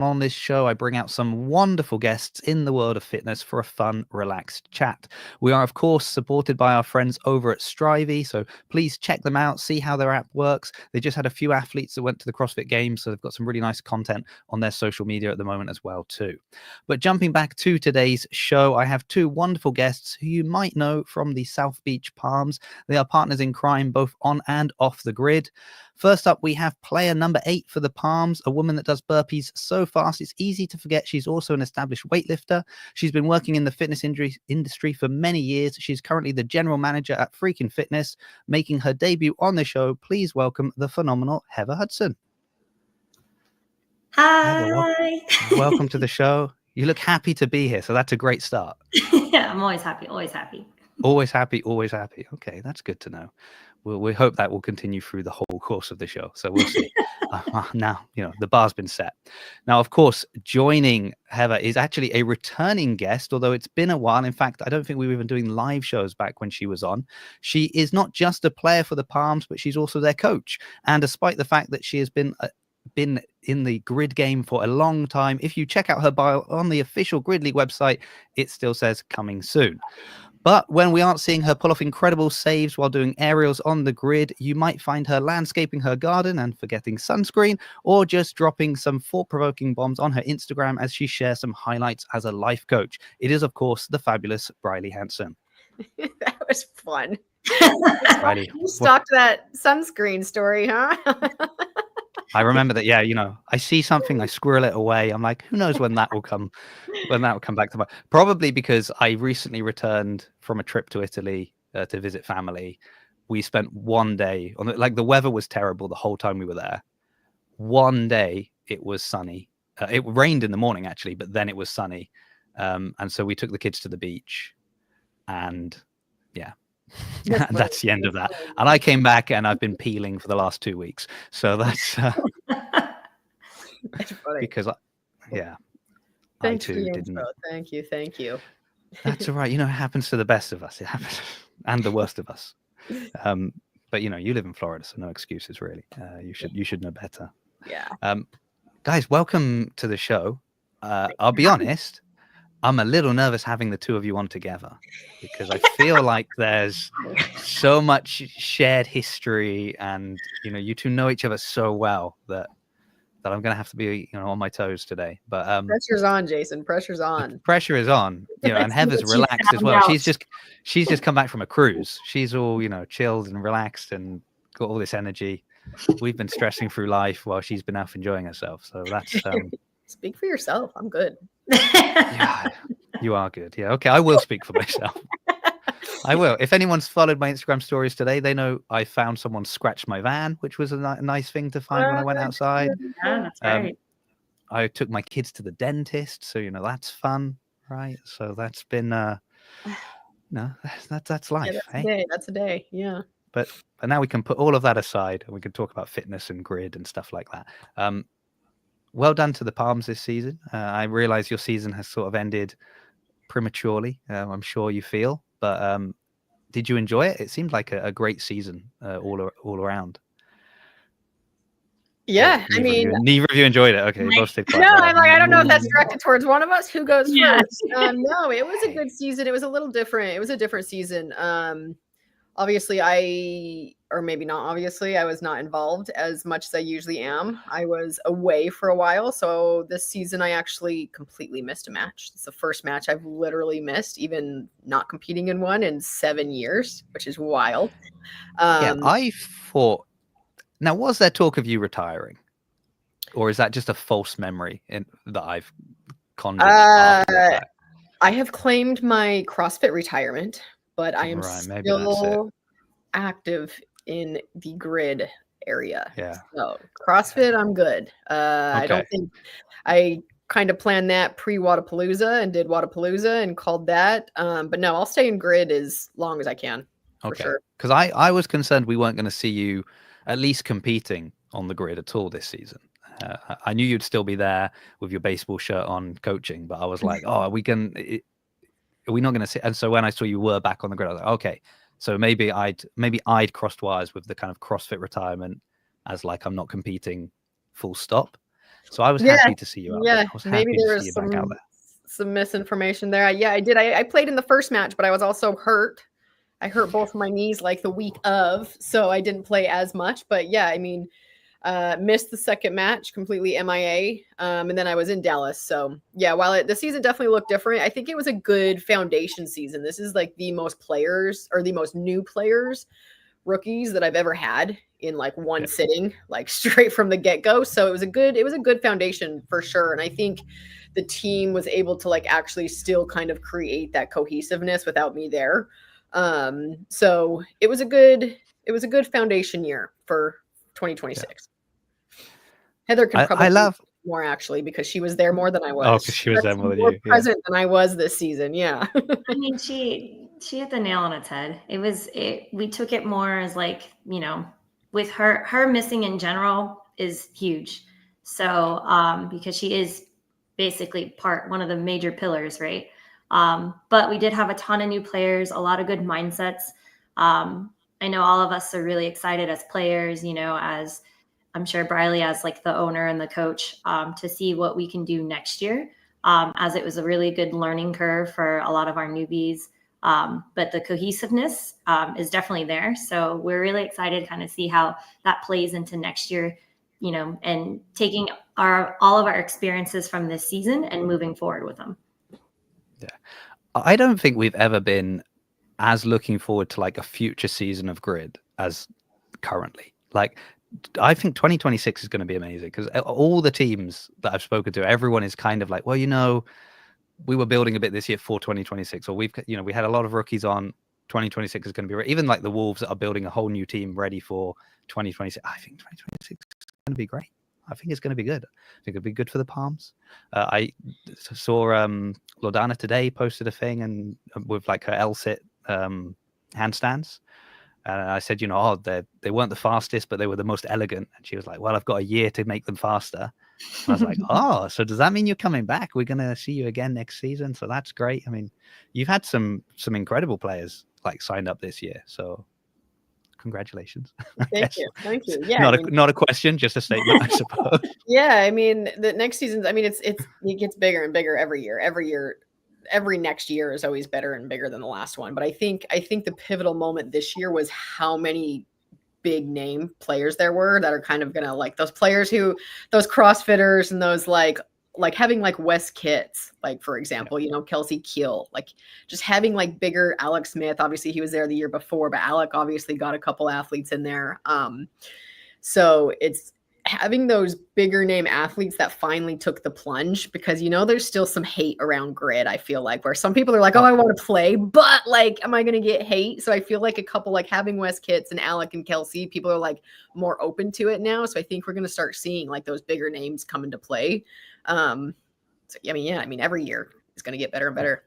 On this show, I bring out some wonderful guests in the world of fitness for a fun, relaxed chat. We are, of course, supported by our friends over at Strivey, so please check them out, see how their app works. They just had a few athletes that went to the CrossFit Games, so they've got some really nice content on their social media at the moment as well, too. But jumping back to today's show, I have two wonderful guests who you might know from the South Beach Palms. They are partners in crime, both on and off the grid. First up, we have player number 8 for the Palms, a woman that does burpees so fast it's easy to forget she's also an established weightlifter. She's been working in the fitness industry for many years. She's currently the general manager at Freakin' Fitness. Making her debut on the show, please welcome the phenomenal Heather Hudson. Hi. Heather, welcome to the show. You look happy to be here, so that's a great start. Yeah, I'm always happy, always happy. Always happy, always happy. Okay, that's good to know. We hope that will continue through the whole course of the show. So we'll see. Now, the bar's been set. Now, of course, joining Heather is actually a returning guest, although it's been a while. In fact, I don't think we were even doing live shows back when she was on. She is not just a player for the Palms, but she's also their coach. And despite the fact that she has been in the grid game for a long time, if you check out her bio on the official Grid League website, it still says coming soon. But when we aren't seeing her pull off incredible saves while doing aerials on the grid, you might find her landscaping her garden and forgetting sunscreen, or just dropping some thought-provoking bombs on her Instagram as she shares some highlights as a life coach. It is, of course, the fabulous Bryleigh Hansen. That was fun. Bryleigh, You stalked that sunscreen story, huh? I remember that. Yeah, I see something, I squirrel it away. I'm like, who knows when that will come back to my. Probably because I recently returned from a trip to Italy to visit family. We spent one day on the weather was terrible the whole time we were there. One day it was sunny. It rained in the morning actually, but then it was sunny, and so we took the kids to the beach, and yeah. That's the end of that. And I came back and I've been peeling for the last 2 weeks. So that's because Thank you. That's all right. It happens to the best of us. It happens, and the worst of us. But you live in Florida, so no excuses really. You should know better. Yeah. Guys, welcome to the show. I'll be honest. I'm a little nervous having the two of you on together because I feel like there's so much shared history, and you two know each other so well that I'm gonna have to be on my toes today. But pressure's on, Jason. Pressure's on. Pressure is on. And Heather's relaxed as well. She's just come back from a cruise. She's all chilled and relaxed and got all this energy. We've been stressing through life while she's been out enjoying herself. So that's Speak for yourself. I'm good. Yeah, you are good. Yeah, okay. I will speak for myself. I will. If anyone's followed my Instagram stories today, they know I found someone scratch my van, which was a nice thing to find when I went outside. Yeah, that's great. I took my kids to the dentist, so that's fun, right? So that's been that's life. Yeah, that's a day. Yeah. But now we can put all of that aside and we can talk about fitness and grid and stuff like that. Well done to the Palms this season. I realize your season has sort of ended prematurely. I'm sure you feel, but did you enjoy it? It seemed like a great season all around. Yeah, neither of you enjoyed it. Okay, both stayed quiet. No, I'm like, I don't know if that's directed towards one of us. Who goes first? No, it was a good season. It was a little different. It was a different season. Obviously, I was not involved as much as I usually am. I was away for a while. So this season, I actually completely missed a match. It's the first match I've literally missed, even not competing in one in 7 years, which is wild. I thought, now, was there talk of you retiring? Or is that just a false memory that I've conjured? I have claimed my CrossFit retirement, but I am still active in the grid area. Yeah. So CrossFit, I'm good. Okay. I don't think I kind of planned that pre-Wadapalooza and did Wadapalooza and called that. But no, I'll stay in grid as long as I can. For sure. Because I was concerned we weren't going to see you at least competing on the grid at all this season. I knew you'd still be there with your baseball shirt on coaching, but I was like, are we not going to see? And so when I saw you were back on the grid, I was like, okay, so maybe I'd crossed wires with the kind of CrossFit retirement as like I'm not competing, full stop. So I was happy to see you out there. Yeah, I was maybe happy to there see was you back out there. some misinformation there. Yeah, I did. I played in the first match, but I was also hurt. I hurt both of my knees like the week of, so I didn't play as much. But yeah, I mean, missed the second match, completely MIA, and then I was in Dallas. So yeah, while the season definitely looked different, I think it was a good foundation season. This is like the most players or the most new players, rookies that I've ever had in like one sitting, like straight from the get-go. So it was a good foundation for sure. And I think the team was able to like actually still kind of create that cohesiveness without me there. So it was a good foundation year for 2026. Heather can probably more actually because she was there more than I was. Oh, because she was there more than you. Present than I was this season. Yeah. I mean, she hit the nail on its head. We took it more as like, with her missing in general is huge. So, because she is basically one of the major pillars, right? But we did have a ton of new players, a lot of good mindsets. I know all of us are really excited as players, as I'm sure Bryleigh as like the owner and the coach, to see what we can do next year. As it was a really good learning curve for a lot of our newbies. But the cohesiveness is definitely there. So we're really excited to kind of see how that plays into next year, and taking all of our experiences from this season and moving forward with them. Yeah. I don't think we've ever been as looking forward to like a future season of Grid as currently. Like, I think 2026 is going to be amazing because all the teams that I've spoken to, everyone is kind of like, well, we were building a bit this year for 2026, or we had a lot of rookies on 2026 is going to be even like the Wolves that are building a whole new team ready for 2026. I think 2026 is going to be great. I think it's going to be good. I think it'll be good for the Palms. I saw Lordana today posted a thing and with like her L-sit handstands. And I said, they weren't the fastest, but they were the most elegant. And she was like, well, I've got a year to make them faster. And I was like, oh, so does that mean you're coming back? We're going to see you again next season. So that's great. I mean, you've had some incredible players like signed up this year. So congratulations. Thank you. Yeah. Not a question, just a statement, I suppose. Yeah. I mean, the next season, I mean, it gets bigger and bigger every year. Every next year is always better and bigger than the last one. But I think the pivotal moment this year was how many big name players there were that are kind of gonna like those players those CrossFitters and those like having like Wes Kitts, like for example, Kelsey Keel, like just having like bigger Alex Smith. Obviously he was there the year before, but Alec obviously got a couple athletes in there. So it's having those bigger name athletes that finally took the plunge because, there's still some hate around Grid. I feel like where some people are like, oh, I want to play, but like, am I going to get hate? So I feel like a couple, like having Wes Kitts and Alec and Kelsey, people are like more open to it now. So I think we're going to start seeing like those bigger names come into play. So, I mean, every year is going to get better and better.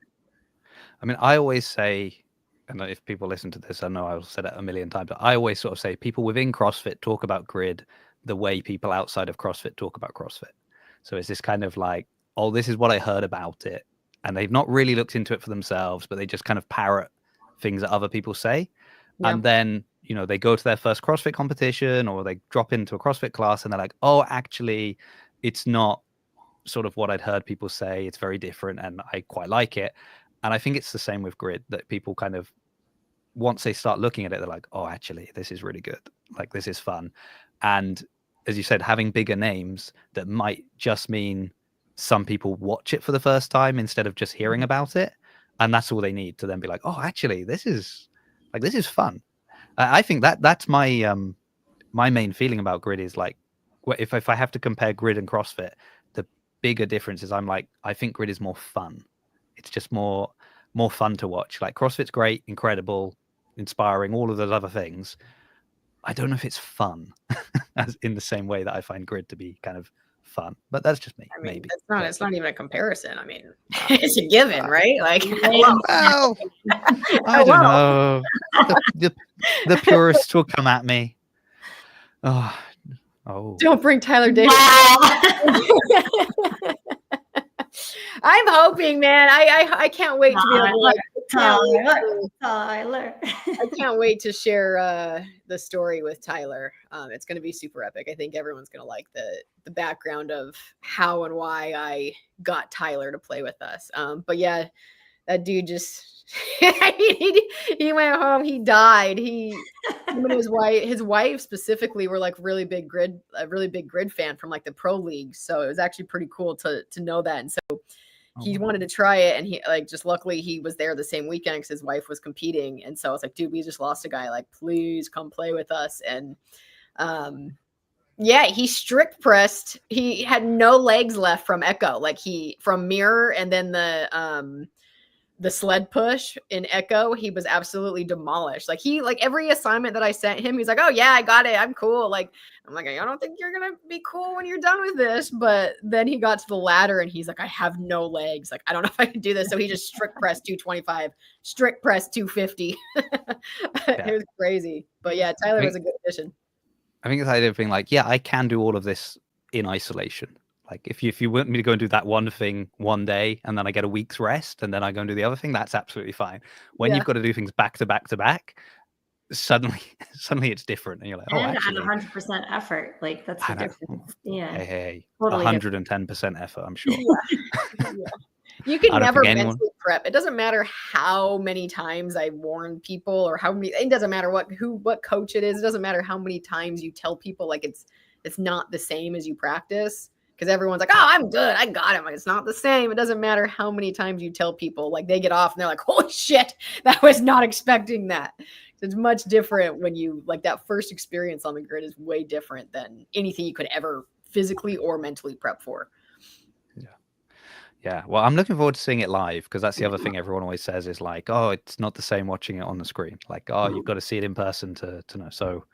I mean, I always say, and if people listen to this, I know I've said it a million times, but I always sort of say people within CrossFit talk about Grid the way people outside of CrossFit talk about CrossFit. So it's this kind of like, oh, this is what I heard about it. And they've not really looked into it for themselves, but they just kind of parrot things that other people say. Yeah. And then, they go to their first CrossFit competition or they drop into a CrossFit class and they're like, oh, actually, it's not sort of what I'd heard people say. It's very different and I quite like it. And I think it's the same with Grid, that people kind of, once they start looking at it, they're like, oh, actually, this is really good. Like, this is fun. And as you said, having bigger names that might just mean some people watch it for the first time instead of just hearing about it. And that's all they need to then be like, oh, actually, this is fun. I think that's my my main feeling about Grid is like, if I have to compare Grid and CrossFit, the bigger difference is I think Grid is more fun. It's just more fun to watch. Like CrossFit's great, incredible, inspiring, all of those other things. I don't know if it's fun as in the same way that I find Grid to be kind of fun, but that's just me. I mean, maybe it's not even a comparison. I mean, it's a given, right? Like, well, I don't know. The purists will come at me. Oh, don't bring Tyler Davis. I'm hoping, man. I can't wait to be able to like Tyler. I can't wait to share the story with Tyler. It's going to be super epic. I think everyone's going to like the background of how and why I got Tyler to play with us. But yeah, that dude just he went home. He died. Him and his wife specifically were like a really big grid fan from like the pro league. So it was actually pretty cool to know that. And so he wanted to try it, and he just luckily he was there the same weekend because his wife was competing. And so I was like, dude, we just lost a guy. Like, please come play with us. And yeah, he strict pressed. He had no legs left from Echo, from mirror, and then the sled push in Echo, he was absolutely demolished. Like every assignment that I sent him, he's like, oh yeah, I got it. I'm cool. Like, I'm like, I don't think you're going to be cool when you're done with this. But then he got to the ladder and he's like, I have no legs. Like, I don't know if I can do this. So he just strict press 225, strict press 250. It was crazy. But yeah, Tyler was a good addition. I think it's the idea of being like, yeah, I can do all of this in isolation. Like if you want me to go and do that one thing one day and then I get a week's rest and then I go and do the other thing, that's absolutely fine. When you've got to do things back to back to back, suddenly it's different. And you're like, and at 100% effort. Like that's the difference. Yeah. Hey, totally 110% effort, I'm sure. Yeah. You can never mentally prep. It doesn't matter how many times I warn people or it doesn't matter what coach it is. It doesn't matter how many times you tell people like it's not the same as you practice. Because everyone's like, oh, I'm good. I got it. Like, it's not the same. It doesn't matter how many times you tell people, like they get off and they're like, holy shit, that was not expecting that. It's much different when you like that first experience on the grid is way different than anything you could ever physically or mentally prep for. Yeah. Well, I'm looking forward to seeing it live because that's the other thing everyone always says is like, oh, it's not the same watching it on the screen. Like, oh, you've got to see it in person to know. So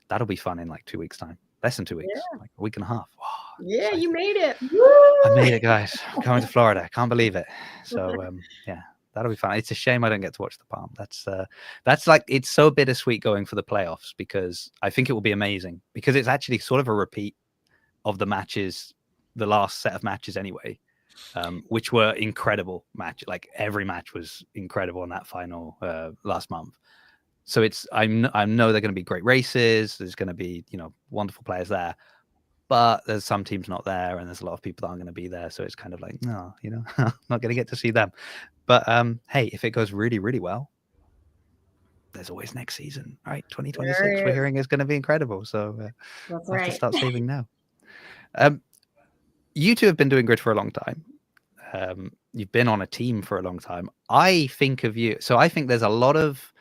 that'll be fun in like 2 weeks' time. Less than 2 weeks, like a week and a half. Wow, yeah, exciting. You made it. I made it, guys. I'm coming to Florida. Can't believe it. So yeah, that'll be fun. It's a shame I don't get to watch the Palm. That's like, it's so bittersweet going for the playoffs because I think it will be amazing because it's actually sort of a repeat of the matches, the last set of matches anyway, which were incredible match. Like every match was incredible in that final last month. So I know they're going to be great races. There's going to be, wonderful players there, but there's some teams not there, and there's a lot of people that aren't going to be there. So it's kind of like, no, not going to get to see them. But hey, if it goes really, really well, there's always next season, right? 2026, we're hearing is going to be incredible. So that's I have right. to start saving now. You two have been doing grid for a long time. You've been on a team for a long time. I think of you. So I think there's a lot of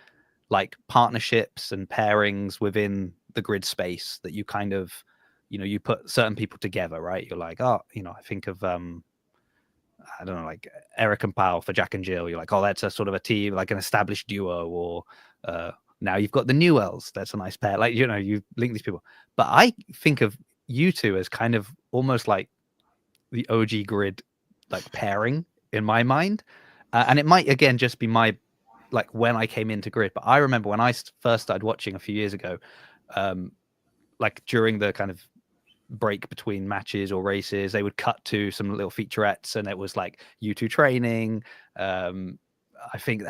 like partnerships and pairings within the grid space that you kind of, you put certain people together, right? You're like, oh, I think of, I don't know, like Eric and Powell for Jack and Jill. You're like, oh, that's a sort of a team, like an established duo, or now you've got the Newells. That's a nice pair. Like, you link these people. But I think of you two as kind of almost like the OG grid, like pairing in my mind. And it might, again, just be my, like when I came into grid, but I remember when I first started watching a few years ago, like during the kind of break between matches or races, they would cut to some little featurettes, and it was like you two training. I think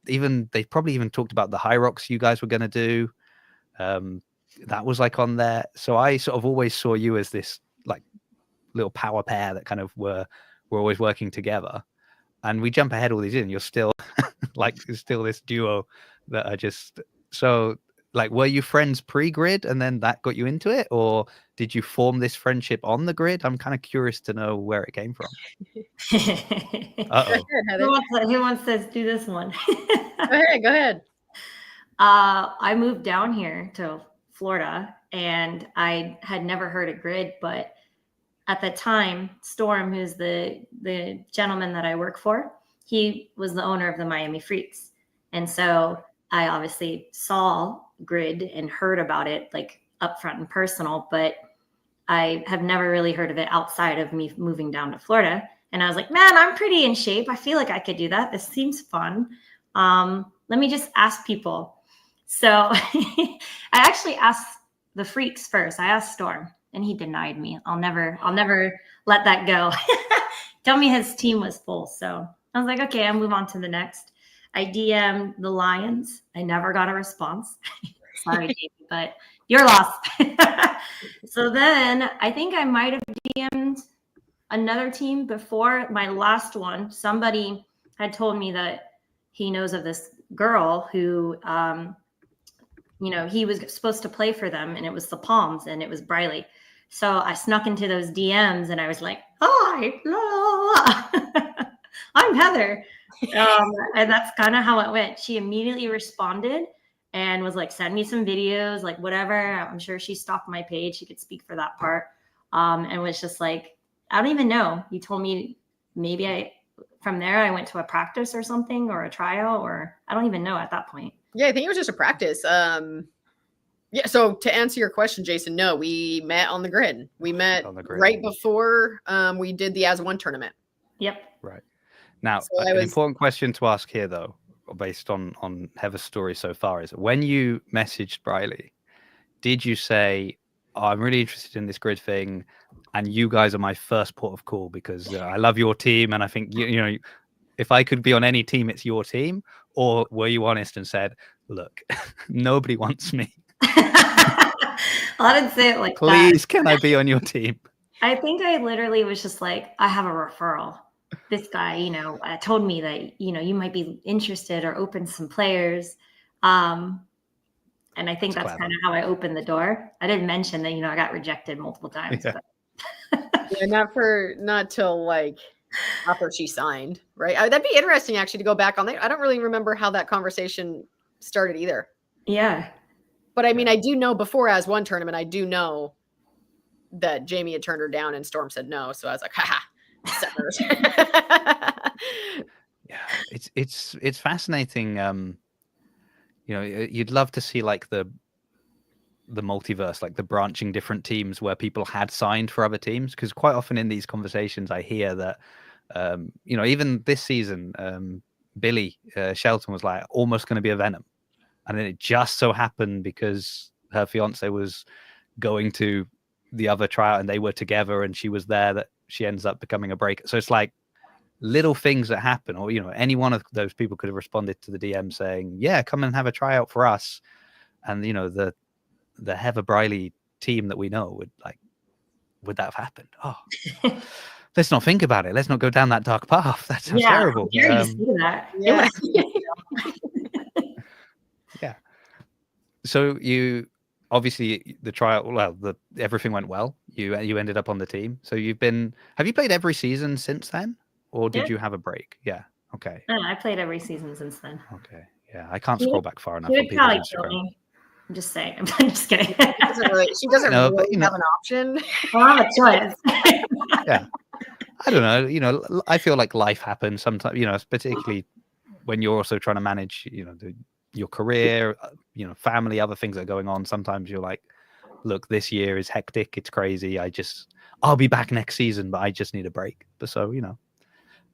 even they probably even talked about the high rocks you guys were going to do. That was like on there. So I sort of always saw you as this like little power pair that kind of were always working together. And we jump ahead all these in. You're still like still this duo that are just so like. Were you friends pre-grid and then that got you into it, or did you form this friendship on the grid? I'm kind of curious to know where it came from. Who wants to do this one? Go ahead. I moved down here to Florida, and I had never heard of grid, but at the time, Storm, who's the gentleman that I work for, he was the owner of the Miami Freaks. And so I obviously saw grid and heard about it like upfront and personal, but I have never really heard of it outside of me moving down to Florida. And I was like, man, I'm pretty in shape. I feel like I could do that. This seems fun. Let me just ask people. So I actually asked the Freaks first. I asked Storm, and he denied me. I'll never let that go. Tell me his team was full. So I was like, okay, I'll move on to the next. I DM'd the Lions. I never got a response. Sorry, Jamie, but you're lost. So then I think I might have DM'd another team before my last one. Somebody had told me that he knows of this girl who, he was supposed to play for them, and it was the Palms, and it was Bryleigh. So I snuck into those DMs, and I was like, "Hi, I'm Heather," and that's kind of how it went. She immediately responded and was like, "Send me some videos, like whatever." I'm sure she stalked my page. She could speak for that part, and was just like, "I don't even know." You told me maybe from there I went to a practice or something, or a trial, or I don't even know at that point. Yeah, I think it was just a practice. Yeah, so to answer your question, Jason, no, we met on the grid. We met right before we did the As One tournament. Yep. Right. Now, an important question to ask here, though, based on Heather's story so far, is when you messaged Bryleigh, did you say, "Oh, I'm really interested in this grid thing, and you guys are my first port of call because I love your team, and I think you know if I could be on any team, it's your team"? Or were you honest and said, "Look, nobody wants me"? I didn't say it like Please, that. can I be on your team? I think I literally was just like, I have a referral. This guy, told me that, you might be interested or open some players. And I think that's kind of how I opened the door. I didn't mention that, I got rejected multiple times. Yeah. Yeah, not till like after she signed, right? That'd be interesting actually to go back on that. I don't really remember how that conversation started either. Yeah. But I mean, I do know before As One tournament, I do know that Jamie had turned her down and Storm said no. So I was like, haha. Yeah, it's fascinating. You'd love to see like the multiverse, like the branching different teams where people had signed for other teams, because quite often in these conversations I hear that even this season Billy Shelton was like almost going to be a Venom, and then it just so happened because her fiance was going to the other tryout and they were together and she was there that she ends up becoming a breaker. So it's like little things that happen, or any one of those people could have responded to the DM saying, "Yeah, come and have a tryout for us," and the Heather Bryleigh team that we know would that have happened? Oh, let's not think about it. Let's not go down that dark path. That sounds terrible. Yeah, you see that. Yeah. Yeah. So you obviously the trial, everything went well. You ended up on the team. So have you played every season since then, or did you have a break? Yeah. Okay. No, I played every season since then. Okay. Yeah, I can't scroll back far enough on people's Instagram. I'm just saying. I'm just kidding. She doesn't really have an option. Well, a choice. Yeah. I don't know. I feel like life happens sometimes, particularly when you're also trying to manage, your career, family, other things that are going on. Sometimes you're like, look, this year is hectic. It's crazy. I'll be back next season, but I just need a break. But so, and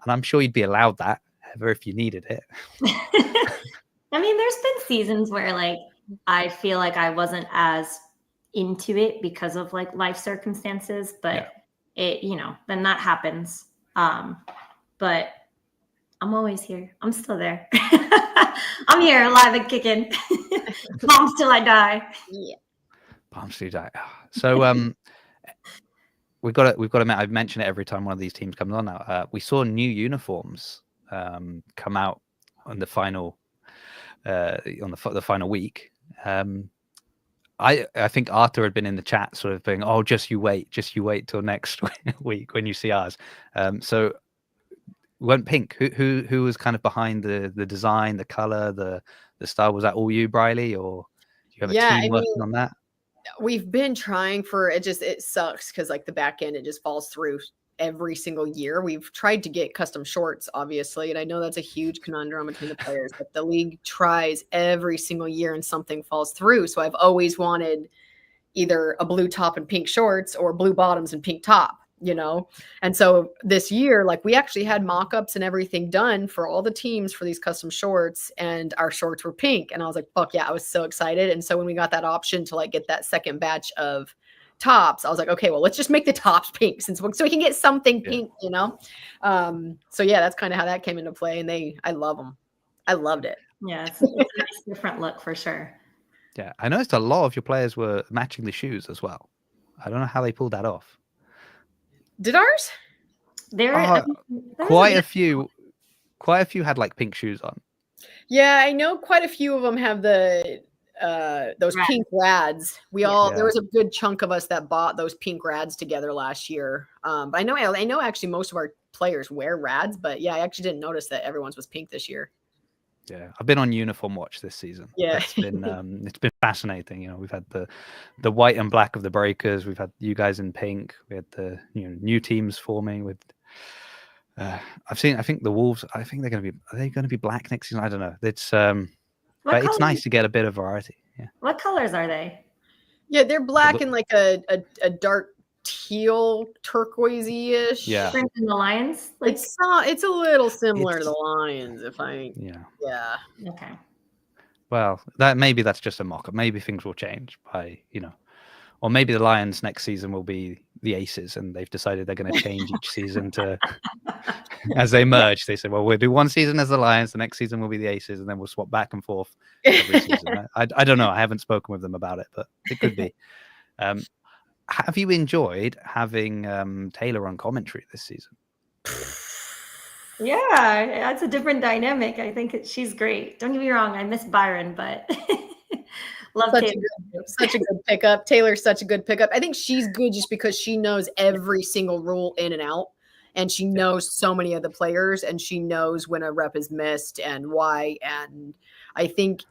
I'm sure you'd be allowed that, Heather, if you needed it. I mean, there's been seasons where I feel like I wasn't as into it because of life circumstances, but then that happens. But I'm always here. I'm still there. I'm here, alive and kicking. Bombs till I die. Yeah. Bombs till you die. So we've got to. I've mentioned it every time one of these teams comes on now. We saw new uniforms come out on the final the final week. I think Arthur had been in the chat sort of being, "Oh, just you wait till next week when you see ours." So we went pink. Who was kind of behind the design, the color, the style? Was that all you, Bryleigh, or do you have a team working on that? We've been trying for it. It sucks because the back end, it just falls through every single year. We've tried to get custom shorts, obviously, and I know that's a huge conundrum between the players, but the league tries every single year and something falls through. So I've always wanted either a blue top and pink shorts or blue bottoms and pink top, And so this year, we actually had mock-ups and everything done for all the teams for these custom shorts, and our shorts were pink. And I was like, fuck yeah, I was so excited. And so when we got that option to get that second batch of tops, I was like, okay, well, let's just make the tops pink so we can get something pink, So yeah, that's kind of how that came into play. And I love them. I loved it. Yeah, it's a nice different look for sure. Yeah, I noticed a lot of your players were matching the shoes as well. I don't know how they pulled that off. Did ours? There was Quite a few had like pink shoes on. Yeah, I know quite a few of them have the those Rad. pink rads. We Yeah. all there was a good chunk of us that bought those pink rads together last year. But I know actually most of our players wear rads, but yeah, I actually didn't notice that everyone's was pink this year. Yeah, I've been on uniform watch this season. Yeah. It's been fascinating. You know, we've had the white and black of the Breakers. We've had you guys in pink. We had the new teams forming with. I think the Wolves. I think are they going to be black next season? I don't know. It's but it's nice to get a bit of variety. Yeah. What colors are they? Yeah, they're black and like a dark teal turquoisey-ish. Yeah. Different than the Lions? Like It's a little similar to the Lions, Yeah. Okay. Well, that's just a mock-up. Maybe things will change by, or maybe the Lions next season will be the Aces, and they've decided they're going to change each season to as they merge. They say, well, we'll do one season as the Lions, the next season will be the Aces, and then we'll swap back and forth every season. I don't know. I haven't spoken with them about it, but it could be. Have you enjoyed having Taylor on commentary this season? Yeah, that's a different dynamic. I think she's great. Don't get me wrong, I miss Byron, but love Taylor. Such a good pickup. Taylor's such a good pickup. I think she's good just because she knows every single rule in and out, and she knows so many of the players, and she knows when a rep is missed and why. And I think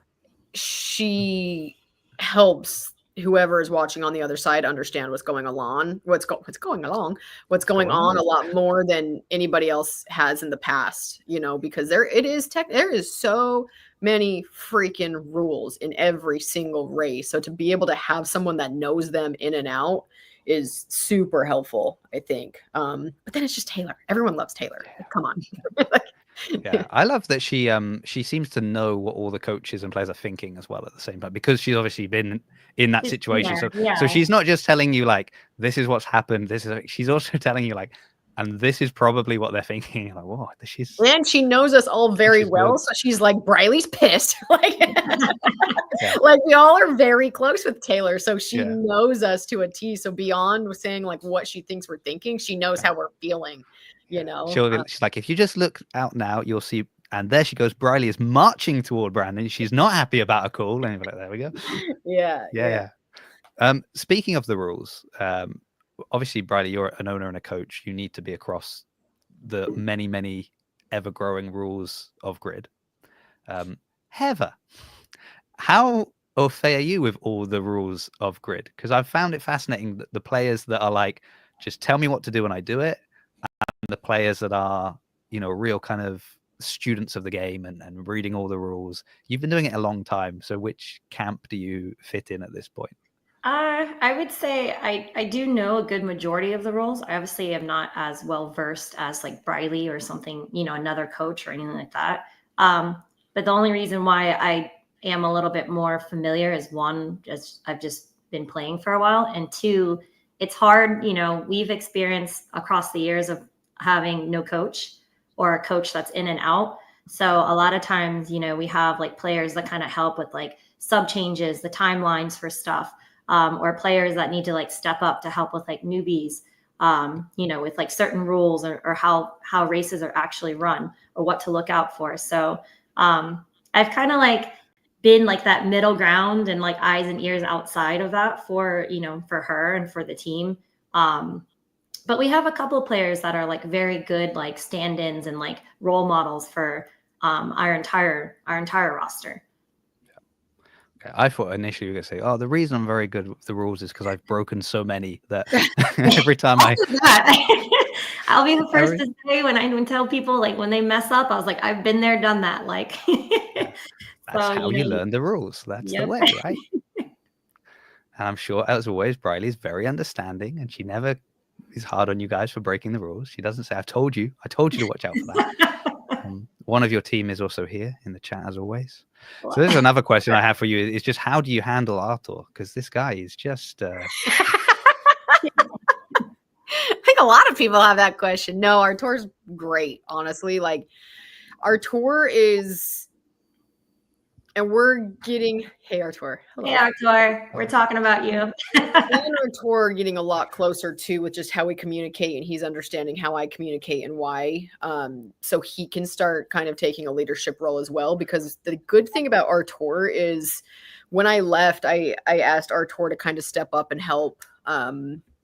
she helps whoever is watching on the other side understand what's going on a lot more than anybody else has in the past, because there is so many freaking rules in every single race. So to be able to have someone that knows them in and out is super helpful, I think. But then it's just Taylor. Everyone loves Taylor. Come on. Yeah, I love that she seems to know what all the coaches and players are thinking as well at the same time, because she's obviously been in that situation. So she's not just telling you like this is what's happened. She's also telling you like, and this is probably what they're thinking. You're like, whoa, and she knows us all very well. So she's like, Bryleigh's pissed. Like we all are very close with Taylor. So she knows us to a T. So beyond saying like what she thinks we're thinking, she knows how we're feeling. She's like, if you just look out now, you'll see. And there she goes. Bryleigh is marching toward Brandon. She's not happy about a call. And like, there we go. Yeah. Speaking of the rules, obviously, Bryleigh, you're an owner and a coach. You need to be across the many, many ever-growing rules of Grid. Heather, how au fait are you with all the rules of Grid? Because I've found it fascinating that the players that are like, just tell me what to do and I do it, and the players that are, real kind of students of the game and reading all the rules. You've been doing it a long time. So which camp do you fit in at this point? I would say I do know a good majority of the rules. I obviously am not as well versed as like Bryleigh or something, another coach or anything like that. But the only reason why I am a little bit more familiar is one, just I've just been playing for a while, and two, it's hard. We've experienced across the years of having no coach or a coach that's in and out. So a lot of times, we have like players that kind of help with like sub changes, the timelines for stuff, or players that need to like step up to help with like newbies, with like certain rules or how races are actually run or what to look out for. So I've kind of like been like that middle ground and like eyes and ears outside of that for her and for the team. But we have a couple of players that are like very good, like stand-ins and like role models for our entire roster. Okay. I thought initially you were going to say, oh, the reason I'm very good with the rules is because I've broken so many that every time I'll be the first to say when I tell people like when they mess up, I was like, I've been there, done that. Like that's how you learn the rules. That's the way, right? And I'm sure, as always, Bryleigh is very understanding, and she never is hard on you guys for breaking the rules. She doesn't say, I told you to watch out for that. One of your team is also here in the chat as always. So there's another question I have for you. Is just how do you handle Artur? Because this guy is just I think a lot of people have that question. No, Artur's great, honestly. Like Artur is And we're getting, hey, Artur. Hello. Hey, Artur. We're talking about you. Me and Artur are getting a lot closer too with just how we communicate, and he's understanding how I communicate and why. So he can start kind of taking a leadership role as well. Because the good thing about Artur is when I left, I asked Artur to kind of step up and help.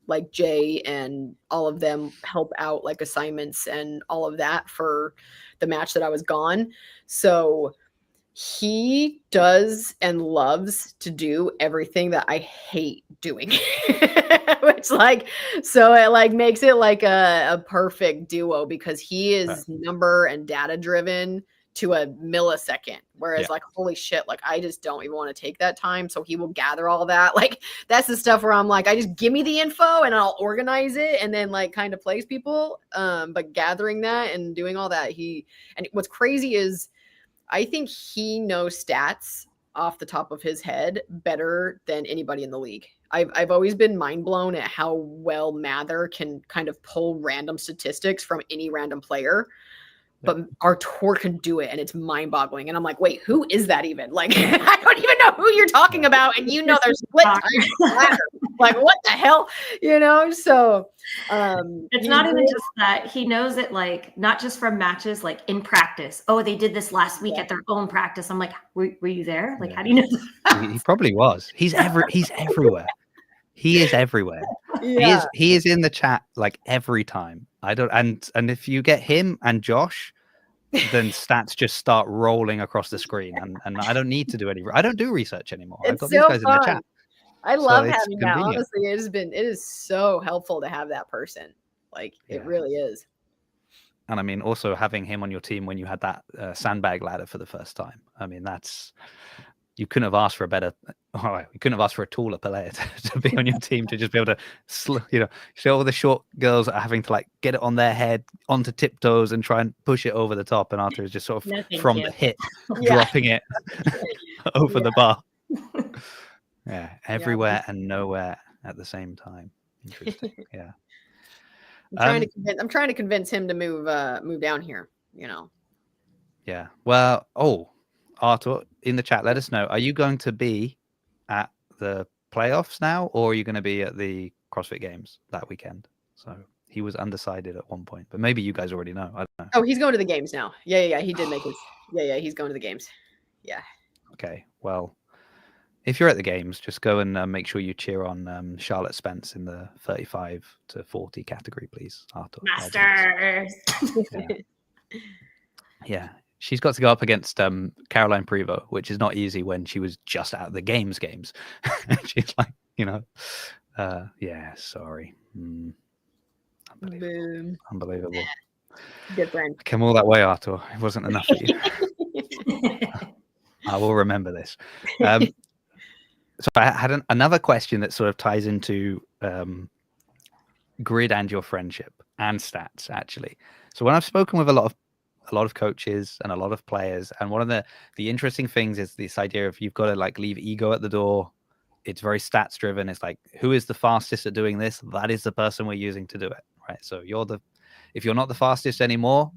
Like Jay and all of them help out like assignments and all of that for the match that I was gone. So he does and loves to do everything that I hate doing. Which like, so it like makes it like a perfect duo because he is number and data driven to a millisecond. Whereas like, holy shit, like I just don't even want to take that time. So he will gather all that. Like that's the stuff where I'm like, I just give me the info and I'll organize it and then like kind of place people. But gathering that and doing all that, and what's crazy is I think he knows stats off the top of his head better than anybody in the league. I've always been mind blown at how well Mather can kind of pull random statistics from any random player. But Artur can do it, and it's mind-boggling. And I'm like, wait, who is that even? Like, I don't even know who you're talking about, and you know there's split time. Like, what the hell? You know? So it's not even just that. He knows it, like, not just from matches, like in practice. Oh, they did this last week at their own practice. I'm like, were you there? Like, how do you know that? He probably was. He's everywhere. He is everywhere. Yeah. He is in the chat like every time. I don't and if you get him and Josh, then stats just start rolling across the screen, and I don't need to do any. I don't do research anymore. I've got these guys in the chat. I love having that. Honestly, it is so helpful to have that person. Like it really is. And I mean, also having him on your team when you had that sandbag ladder for the first time. I mean, you couldn't have asked for a better. You couldn't have asked for a taller player to be on your team to just be able to, show all the short girls are having to like get it on their head onto tiptoes and try and push it over the top, and Artur is just sort of the hit, dropping it over the bar. Yeah, everywhere and nowhere at the same time. Interesting. Yeah. I'm trying to convince him to move down here. Yeah. Well. Artur, in the chat, let us know. Are you going to be at the playoffs now, or are you going to be at the CrossFit Games that weekend? So he was undecided at one point, but maybe you guys already know. I don't know. Oh, he's going to the games now. Yeah. He did make his. Yeah. He's going to the games. Yeah. Okay. Well, if you're at the games, just go and make sure you cheer on Charlotte Spence in the 35 to 40 category, please, Artur. Masters. Yeah. She's got to go up against Caroline Prevost, which is not easy when she was just out of the games. She's like, sorry. Unbelievable. Good friend. I came all that way, Artur. It wasn't enough for you. I will remember this. So I had another question that sort of ties into grid and your friendship and stats, actually. So when I've spoken with a lot of coaches and a lot of players, and one of the interesting things is this idea of you've got to like leave ego at the door. It's very stats driven. It's like, who is the fastest at doing this? That is the person we're using to do it, right? So if you're not the fastest anymore,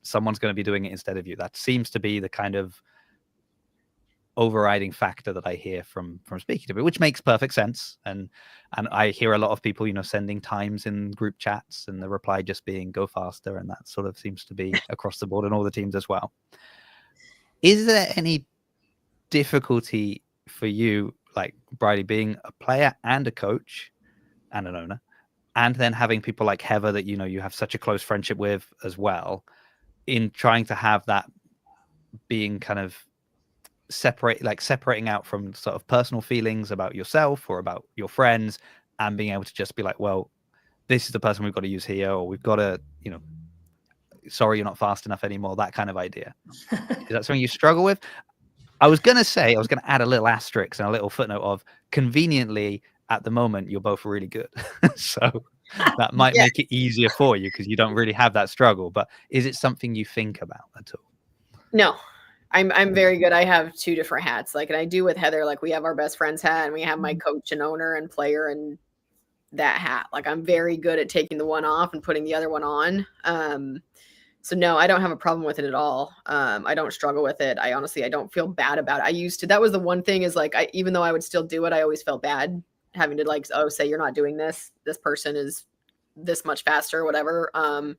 someone's going to be doing it instead of you. That seems to be the kind of overriding factor that I hear from speaking to me, which makes perfect sense. And I hear a lot of people, sending times in group chats and the reply just being go faster. And that sort of seems to be across the board in all the teams as well. Is there any difficulty for you, like Bryleigh, being a player and a coach and an owner, and then having people like Heather that, you have such a close friendship with as well, in trying to have that being kind of separating out from sort of personal feelings about yourself or about your friends, and being able to just be like, well, this is the person we've got to use here, or we've got to, sorry, you're not fast enough anymore, that kind of idea. Is that something you struggle with? I was going to add a little asterisk and a little footnote of, conveniently at the moment, you're both really good. So that might make it easier for you because you don't really have that struggle. But is it something you think about at all? No. I'm very good. I have two different hats. Like, and I do with Heather, like we have our best friends hat and we have my coach and owner and player and that hat. Like I'm very good at taking the one off and putting the other one on. So no, I don't have a problem with it at all. I don't struggle with it. I don't feel bad about it. I used to, that was the one thing is like, even though I would still do it, I always felt bad having to like, oh, say you're not doing this. This person is this much faster, whatever. I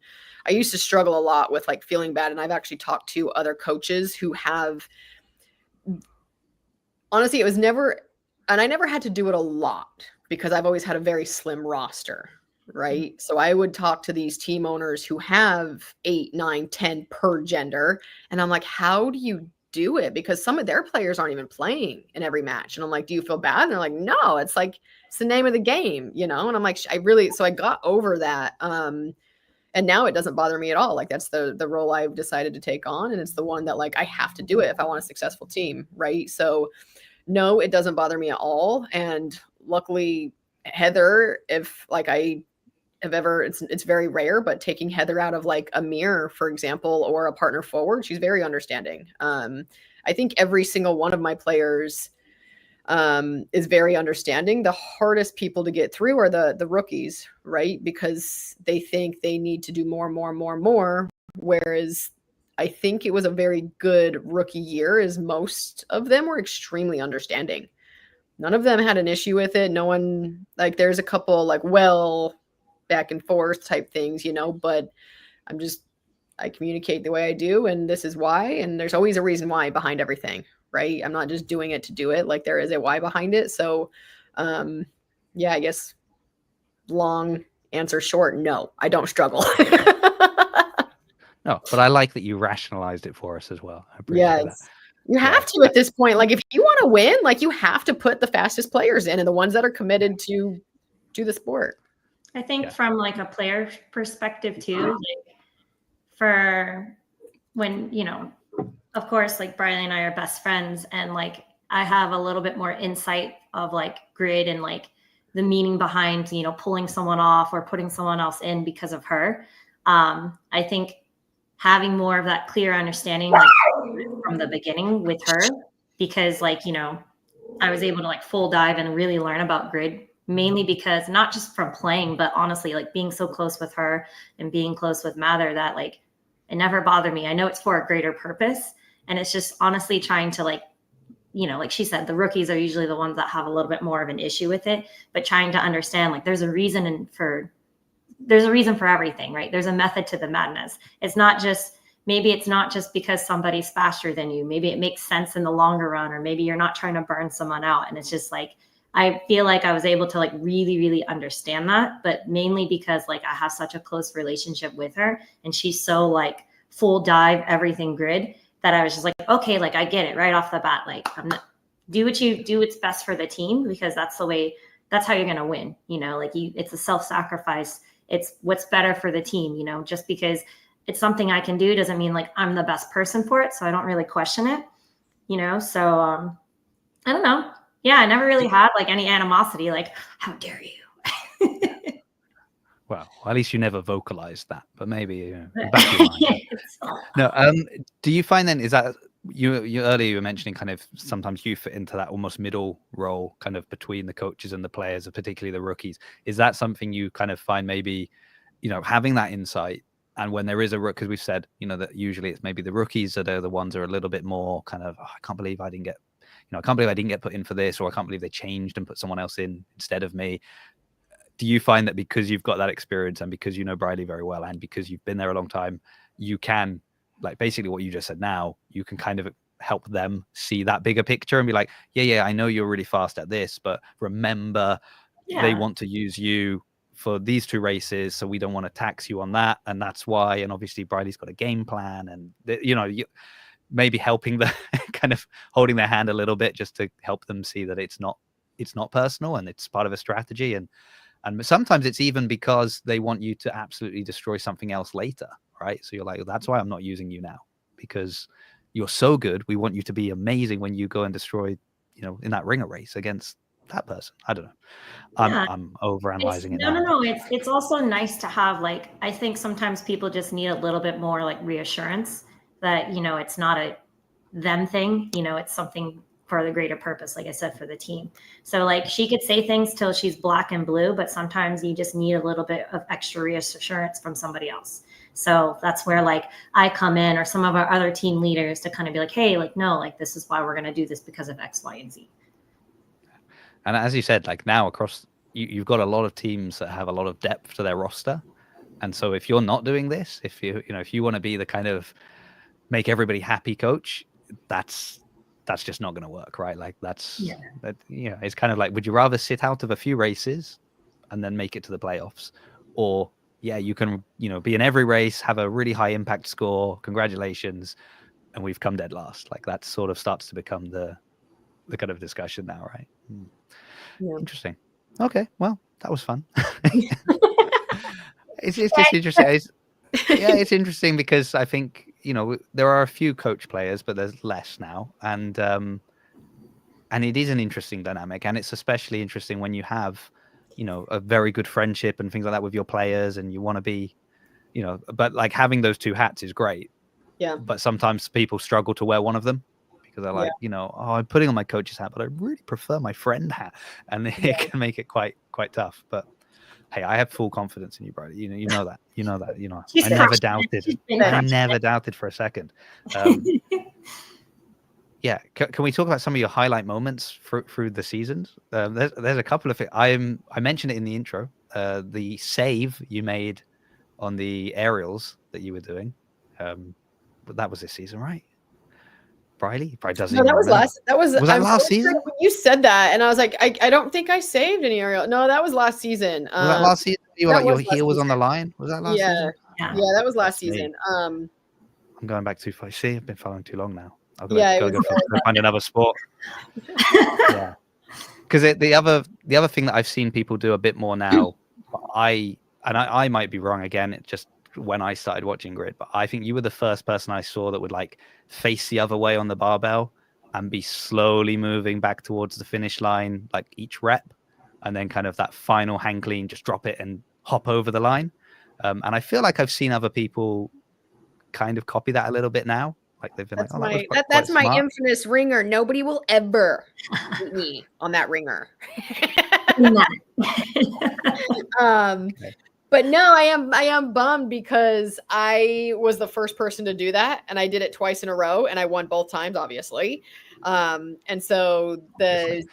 used to struggle a lot with like feeling bad. And I've actually talked to other coaches who have, honestly, it was never, and I never had to do it a lot because I've always had a very slim roster. Right. So I would talk to these team owners who have 8, 9, 10 per gender. And I'm like, how do you do it? Because some of their players aren't even playing in every match. And I'm like, do you feel bad? And they're like, no, it's like, it's the name of the game, you know? And I'm like, so I got over that. And now it doesn't bother me at all. Like that's the role I've decided to take on. And it's the one that like, I have to do it if I want a successful team. Right. So no, it doesn't bother me at all. And luckily Heather, if like I have ever, it's very rare, but taking Heather out of like a mirror, for example, or a partner forward, she's very understanding. I think every single one of my players is very understanding. The hardest people to get through are the rookies, right? Because they think they need to do more. Whereas I think it was a very good rookie year, as most of them were extremely understanding. None of them had an issue with it. No one, like there's a couple like, well, back and forth type things, you know, but I communicate the way I do, and this is why, and there's always a reason why behind everything, right? I'm not just doing it to do it. Like there is a why behind it. So, yeah, I guess long answer short, no, I don't struggle. No, but I like that you rationalized it for us as well. I appreciate that. You have to at this point. Like if you want to win, like you have to put the fastest players in and the ones that are committed to do the sport. I think from like a player perspective too, like for when, you know, of course, like Bryleigh and I are best friends, and like I have a little bit more insight of like grid and like the meaning behind, you know, pulling someone off or putting someone else in because of her. I think having more of that clear understanding like from the beginning with her, because like, you know, I was able to like full dive and really learn about grid, mainly because not just from playing, but honestly, like being so close with her and being close with Mather, that like, it never bothered me. I know it's for a greater purpose. And it's just honestly trying to like, you know, like she said, the rookies are usually the ones that have a little bit more of an issue with it, but trying to understand like there's a reason for everything, right? There's a method to the madness. Maybe it's not just because somebody's faster than you. Maybe it makes sense in the longer run, or maybe you're not trying to burn someone out. And it's just like, I feel like I was able to like really, really understand that, but mainly because like I have such a close relationship with her and she's so like full dive, everything grid, that I was just like, okay, like I get it right off the bat. Like do what's best for the team, because that's how you're going to win. You know, like it's a self-sacrifice. It's what's better for the team, you know, just because it's something I can do doesn't mean like I'm the best person for it. So I don't really question it, you know? So I don't know. Yeah, I never really had like any animosity, like, how dare you? Well, at least you never vocalized that, but maybe back in your mind. No, do you find then, is that you earlier you were mentioning kind of sometimes you fit into that almost middle role kind of between the coaches and the players, particularly the rookies. Is that something you kind of find maybe, you know, having that insight, and when there is a rook, because we've said, you know, that usually it's maybe the rookies that are the ones that are a little bit more kind of, I can't believe I didn't get put in for this, or I can't believe they changed and put someone else in instead of me. Do you find that because you've got that experience and because you know Bryleigh very well and because you've been there a long time, you can, like basically what you just said now, you can kind of help them see that bigger picture and be like, yeah, I know you're really fast at this, but remember they want to use you for these 2 races, so we don't want to tax you on that, and that's why. And obviously Bryleigh's got a game plan, and you know, maybe helping the kind of holding their hand a little bit just to help them see that it's not personal and it's part of a strategy. And sometimes it's even because they want you to absolutely destroy something else later, right? So you're like, that's why I'm not using you now, because you're so good. We want you to be amazing when you go and destroy, you know, in that ringer race against that person. I don't know. I'm overanalyzing it now. No. It's also nice to have, like, I think sometimes people just need a little bit more like reassurance that, you know, it's not a them thing, you know, it's something for the greater purpose, like I said, for the team. So like she could say things till she's black and blue, but sometimes you just need a little bit of extra reassurance from somebody else. So that's where like I come in, or some of our other team leaders, to kind of be like, hey, like, no, like this is why we're going to do this, because of X, Y, and Z. And as you said, like now across, you've got a lot of teams that have a lot of depth to their roster. And so if you're not doing this, if you want to be the kind of make everybody happy coach, that's just not going to work, right? Like it's kind of like, would you rather sit out of a few races and then make it to the playoffs, or you can be in every race, have a really high impact score, congratulations, and we've come dead last. Like that sort of starts to become the kind of discussion now, right? Interesting. Okay, well, that was fun. It's just interesting. It's interesting because I think there are a few coach players, but there's less now, and it is an interesting dynamic, and it's especially interesting when you have a very good friendship and things like that with your players, and you want to be but like having those two hats is great, but sometimes people struggle to wear one of them because they're like I'm putting on my coach's hat, but I really prefer my friend hat, and it can make it quite tough. But hey, I have full confidence in you, Bryleigh. You know that. I never doubted for a second. Can we talk about some of your highlight moments through the seasons? There's a couple of it. I mentioned it in the intro. The save you made on the aerials that you were doing, but that was this season, right? Bryleigh probably doesn't. No, that was remember. Was that last season? When you said that, and I was like, I don't think I saved any aerial. No, that was last season. Was that last season? Your heel was on the line. Was that last season? Yeah, that was last season. I'm going back too far. See, I've been following too long now. I've got to go find another sport. Because the other thing that I've seen people do a bit more now, I might be wrong again. It just when I started watching Grid, but I think you were the first person I saw that would like face the other way on the barbell and be slowly moving back towards the finish line, like each rep, and then kind of that final hang clean, just drop it and hop over the line. And I feel like I've seen other people kind of copy that a little bit now. Like they've been that's my infamous ringer. Nobody will ever beat me on that ringer. But no, I am bummed because I was the first person to do that, and I did it twice in a row, and I won both times, obviously. And so the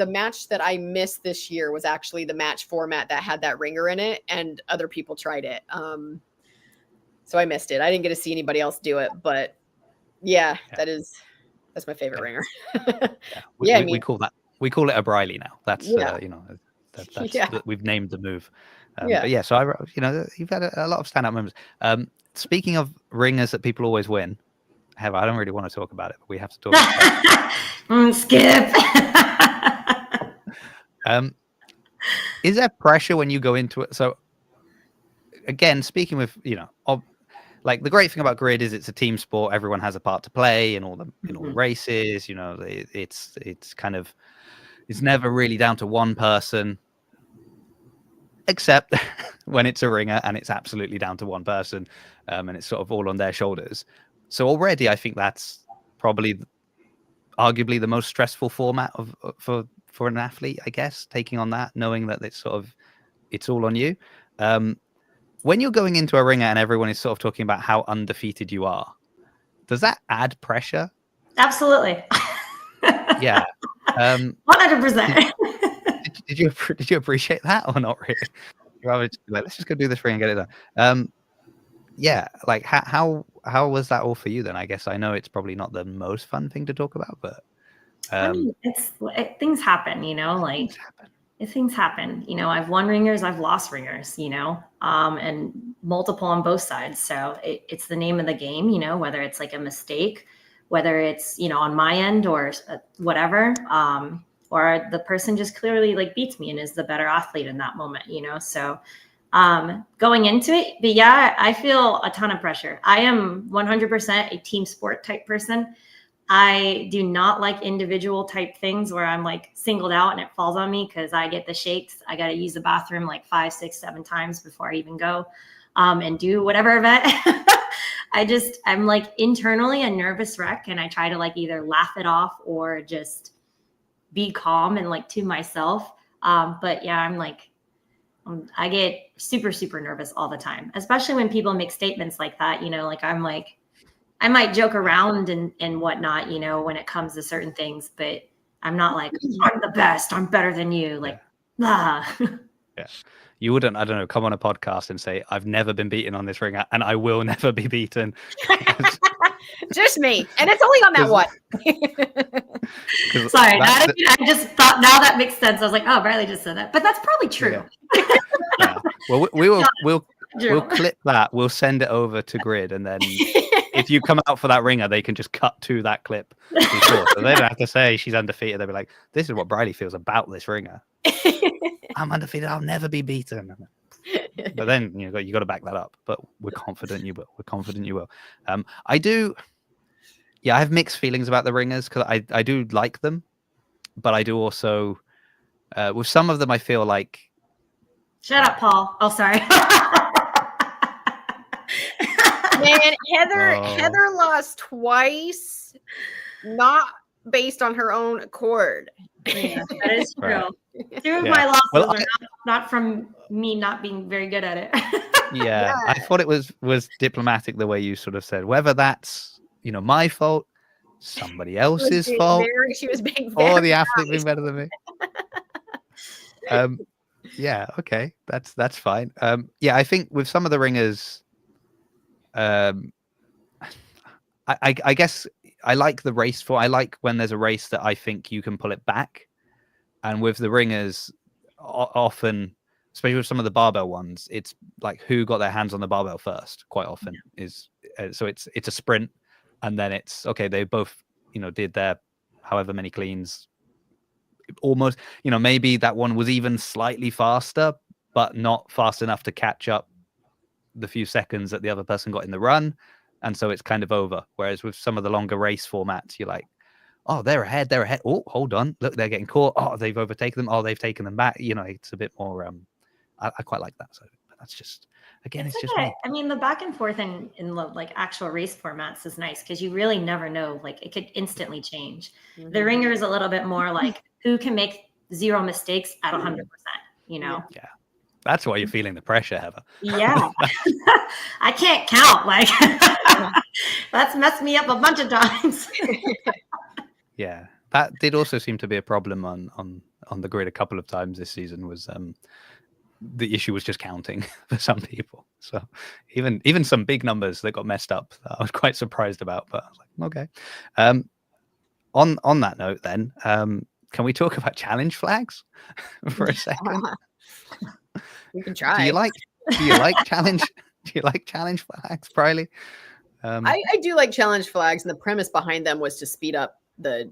match that I missed this year was actually the match format that had that ringer in it, and other people tried it. So I missed it. I didn't get to see anybody else do it, but that's my favorite ringer. We call it a Bryleigh now. That's we've named the move. But so you've had a lot of standout moments. Speaking of ringers that people always win, I don't really want to talk about it, but we have to talk about it. Skip. Is there pressure when you go into it? So again, speaking with like the great thing about Grid is it's a team sport. Everyone has a part to play in all the races. It's kind of, it's never really down to one person, except when it's a ringer and it's absolutely down to one person, and it's sort of all on their shoulders. So already I think that's probably arguably the most stressful format for an athlete, I guess, taking on that, knowing that it's all on you. When you're going into a ringer and everyone is sort of talking about how undefeated you are, does that add pressure? Absolutely. Yeah. 100%. Did you appreciate that or not really? You're rather just like, let's just go do this ring and get it done. Like how was that all for you then? I guess I know it's probably not the most fun thing to talk about, but I mean, things happen, things happen. I've won ringers, I've lost ringers, and multiple on both sides. So it's the name of the game, whether it's like a mistake, whether it's, on my end or whatever, or the person just clearly like beats me and is the better athlete in that moment, so going into it. But yeah, I feel a ton of pressure. I am 100% a team sport type person. I do not like individual type things where I'm like singled out and it falls on me because I get the shakes. I got to use the bathroom like 5, 6, 7 times before I even go and do whatever event. I'm like internally a nervous wreck, and I try to like either laugh it off or just be calm and like to myself. But yeah, I'm I get super, super nervous all the time, especially when people make statements like that, like I might joke around and whatnot, when it comes to certain things, but I'm not like, I'm the best, I'm better than you. Like, yeah. Yeah. You wouldn't, I don't know, come on a podcast and say, I've never been beaten on this ring and I will never be beaten. Just me. And it's only on that one. Sorry, I just thought now that makes sense. I was like, oh, Bryleigh just said that. But that's probably true. Yeah. Well, we'll clip that. We'll send it over to Grid. And then if you come out for that ringer, they can just cut to that clip. So they don't have to say she's undefeated. They'll be like, this is what Bryleigh feels about this ringer. I'm undefeated. I'll never be beaten. But then you got to back that up. But we're confident you will. We're confident you will. I do. Yeah, I have mixed feelings about the ringers because I do like them, but I do also with some of them I feel like. Shut up, Paul. Oh, sorry. Man, Heather lost twice, not based on her own accord. Yeah, that is true. Right. Two of my losses are not from me not being very good at it. Yeah, I thought it was diplomatic the way you sort of said, whether that's my fault, somebody else's fault, she was being or the athlete being better than me. Yeah, okay, that's fine. Yeah, I think with some of the ringers, I guess I like the race for. I like when there's a race that I think you can pull it back, and with the ringers, often, especially with some of the barbell ones, it's like who got their hands on the barbell first. Quite often is so it's a sprint, and then it's okay. They both did their however many cleans. Almost, maybe that one was even slightly faster, but not fast enough to catch up the few seconds that the other person got in the run. And so it's kind of over. Whereas with some of the longer race formats, you're like, oh, they're ahead. Oh, hold on. Look, they're getting caught. Oh, they've overtaken them. Oh, they've taken them back. It's a bit more, I quite like that. So that's just, again, it's just me. I mean, the back and forth in like actual race formats is nice because you really never know. Like it could instantly change. Mm-hmm. The ringer is a little bit more like who can make 0 mistakes at 100%, Yeah. That's why you're feeling the pressure, Heather. Yeah. I can't count. Like that's messed me up a bunch of times. Yeah. That did also seem to be a problem on the grid a couple of times this season was the issue was just counting for some people. So even some big numbers that got messed up that I was quite surprised about, but I was like, okay. On that note then, can we talk about challenge flags for a second? We can try. Do you like challenge? Do you like challenge flags, Bryleigh? I do like challenge flags, and the premise behind them was to speed up the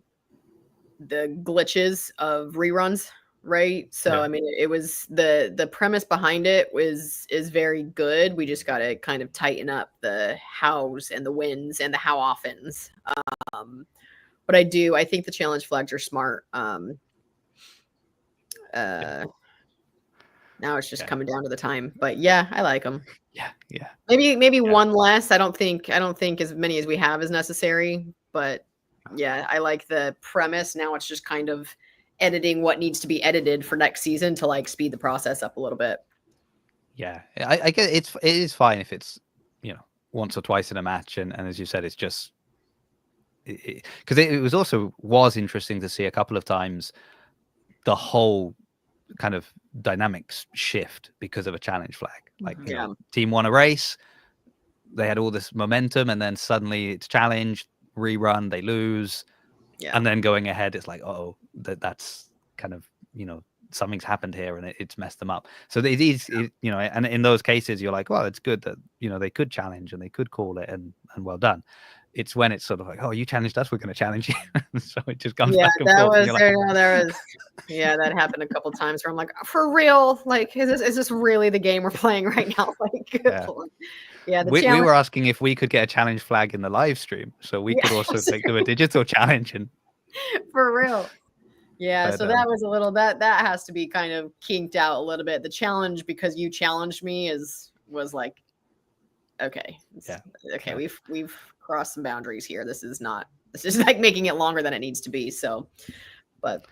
glitches of reruns, right? So I mean, it was the premise behind it is very good. We just got to kind of tighten up the hows and the wins and the how offens. But I think the challenge flags are smart. Now it's just coming down to the time, but yeah, I like them. Yeah. Maybe one less. I don't think as many as we have is necessary, but yeah, I like the premise. Now it's just kind of editing what needs to be edited for next season to like speed the process up a little bit. Yeah, I get it is fine if it's once or twice in a match, and as you said, it's just because it was interesting to see a couple of times the whole kind of dynamics shift because of a challenge flag. Like team won a race, they had all this momentum, and then suddenly it's challenge, rerun, they lose, and then going ahead, it's like, oh, that's kind of something's happened here, and it's messed them up. So it is, and in those cases, you're like, well, it's good that they could challenge and they could call it, and well done. It's when it's sort of like, oh, you challenged us, we're going to challenge you. So it just comes back and forth. That happened a couple times where I'm like, for real, like, is this really the game we're playing right now? Like, we were asking if we could get a challenge flag in the live stream, so we could also do a digital challenge and for real. Yeah, but, so that was a little that has to be kind of kinked out a little bit. The challenge because you challenged me was like, okay, we've crossed some boundaries here. This is like making it longer than it needs to be. So, but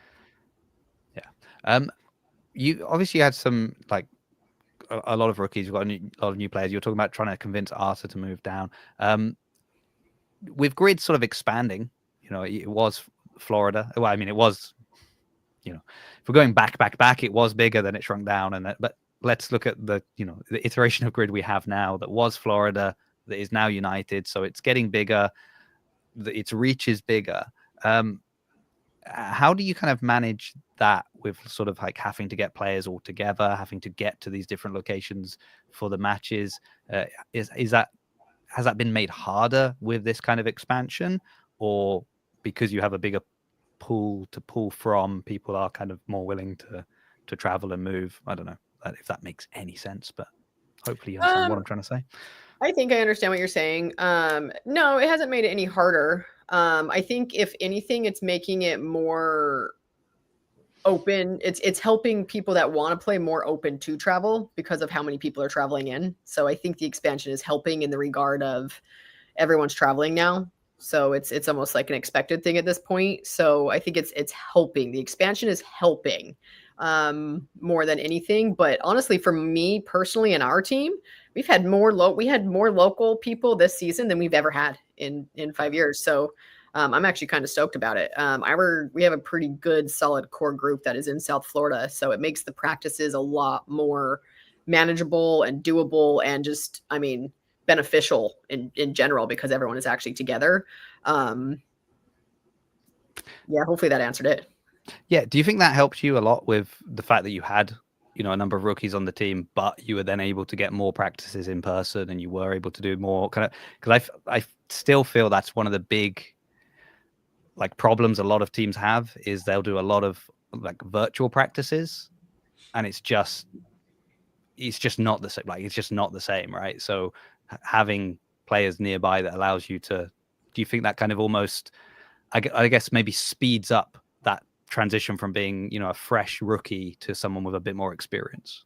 you obviously had some like a lot of rookies. We've got a lot of new players. You're talking about trying to convince Arthur to move down. With grid sort of expanding, it was Florida. Well, I mean, it was, if we're going back, it was bigger, then it shrunk down. But let's look at the iteration of grid we have now that was Florida, that is now United. So it's getting bigger. Its reach is bigger. How do you kind of manage that with sort of like having to get players all together, having to get to these different locations for the matches? Has that been made harder with this kind of expansion, or because you have a bigger pool to pull from, people are kind of more willing to travel and move? I don't know if that makes any sense, but hopefully you understand what I'm trying to say. I think I understand what you're saying. No, it hasn't made it any harder. I think if anything, it's making it more open. It's helping people that want to play more open to travel because of how many people are traveling in. So I think the expansion is helping in the regard of everyone's traveling now. So it's almost like an expected thing at this point. So I think it's helping. The expansion is helping more than anything. But honestly, for me personally and our team, we had more local people this season than we've ever had in 5 years. So I'm actually kind of stoked about it. We have a pretty good, solid core group that is in South Florida. So it makes the practices a lot more manageable and doable and just, beneficial in general because everyone is actually together. Hopefully that answered it. Yeah. Do you think that helped you a lot with the fact that you had, a number of rookies on the team, but you were then able to get more practices in person and you were able to do more because I still feel that's one of the big problems a lot of teams have is they'll do a lot of virtual practices and it's just not the same. It's just not the same. Right. So having players nearby that allows you to, do you think that kind of almost, I guess maybe speeds up that transition from being, a fresh rookie to someone with a bit more experience?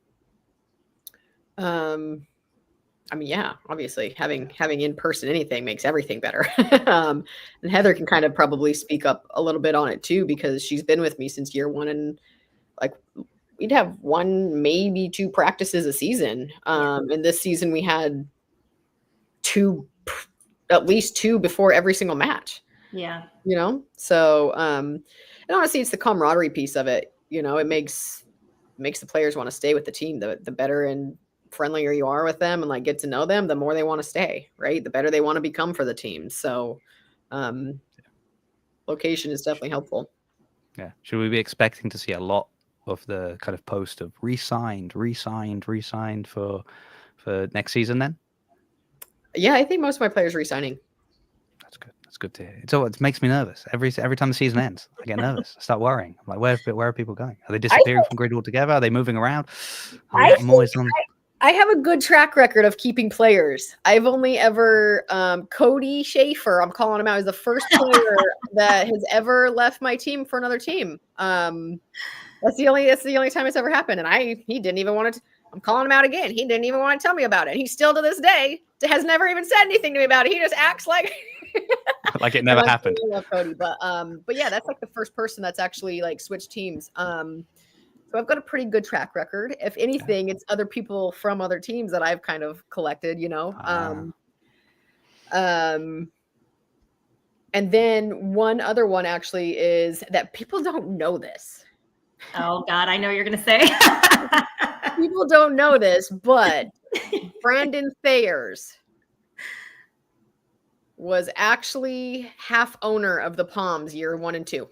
Yeah, obviously having in person anything makes everything better. And Heather can kind of probably speak up a little bit on it too, because she's been with me since year one and we'd have 1, maybe 2 practices a season. And this season we had at least 2 before every single match. Yeah. So, and honestly, it's the camaraderie piece of it. It makes the players want to stay with the team. The better and friendlier you are with them and get to know them, the more they want to stay, right? The better they want to become for the team. So, location is definitely helpful. Yeah. Should we be expecting to see a lot of the kind of post of re-signed for next season then? Yeah, I think most of my players are re-signing. That's good. That's good to hear. It makes me nervous. Every time the season ends, I get nervous. I start worrying. I'm like, where are people going? Are they disappearing from grid altogether? Are they moving around? I have a good track record of keeping players. I've only ever Cody Schaefer, I'm calling him out, is the first player that has ever left my team for another team. That's the only time it's ever happened. And he didn't even want to. I'm calling him out again. He didn't even want to tell me about it. He still to this day has never even said anything to me about it. He just acts like it never happened. I love Cody, but yeah, that's the first person that's actually switched teams. So I've got a pretty good track record. If anything, it's other people from other teams that I've kind of collected, And then one other one actually is that people don't know this. Oh God, I know you're going to say. People don't know this, but Brandon Thayers was actually half owner of the Palms year 1 and 2.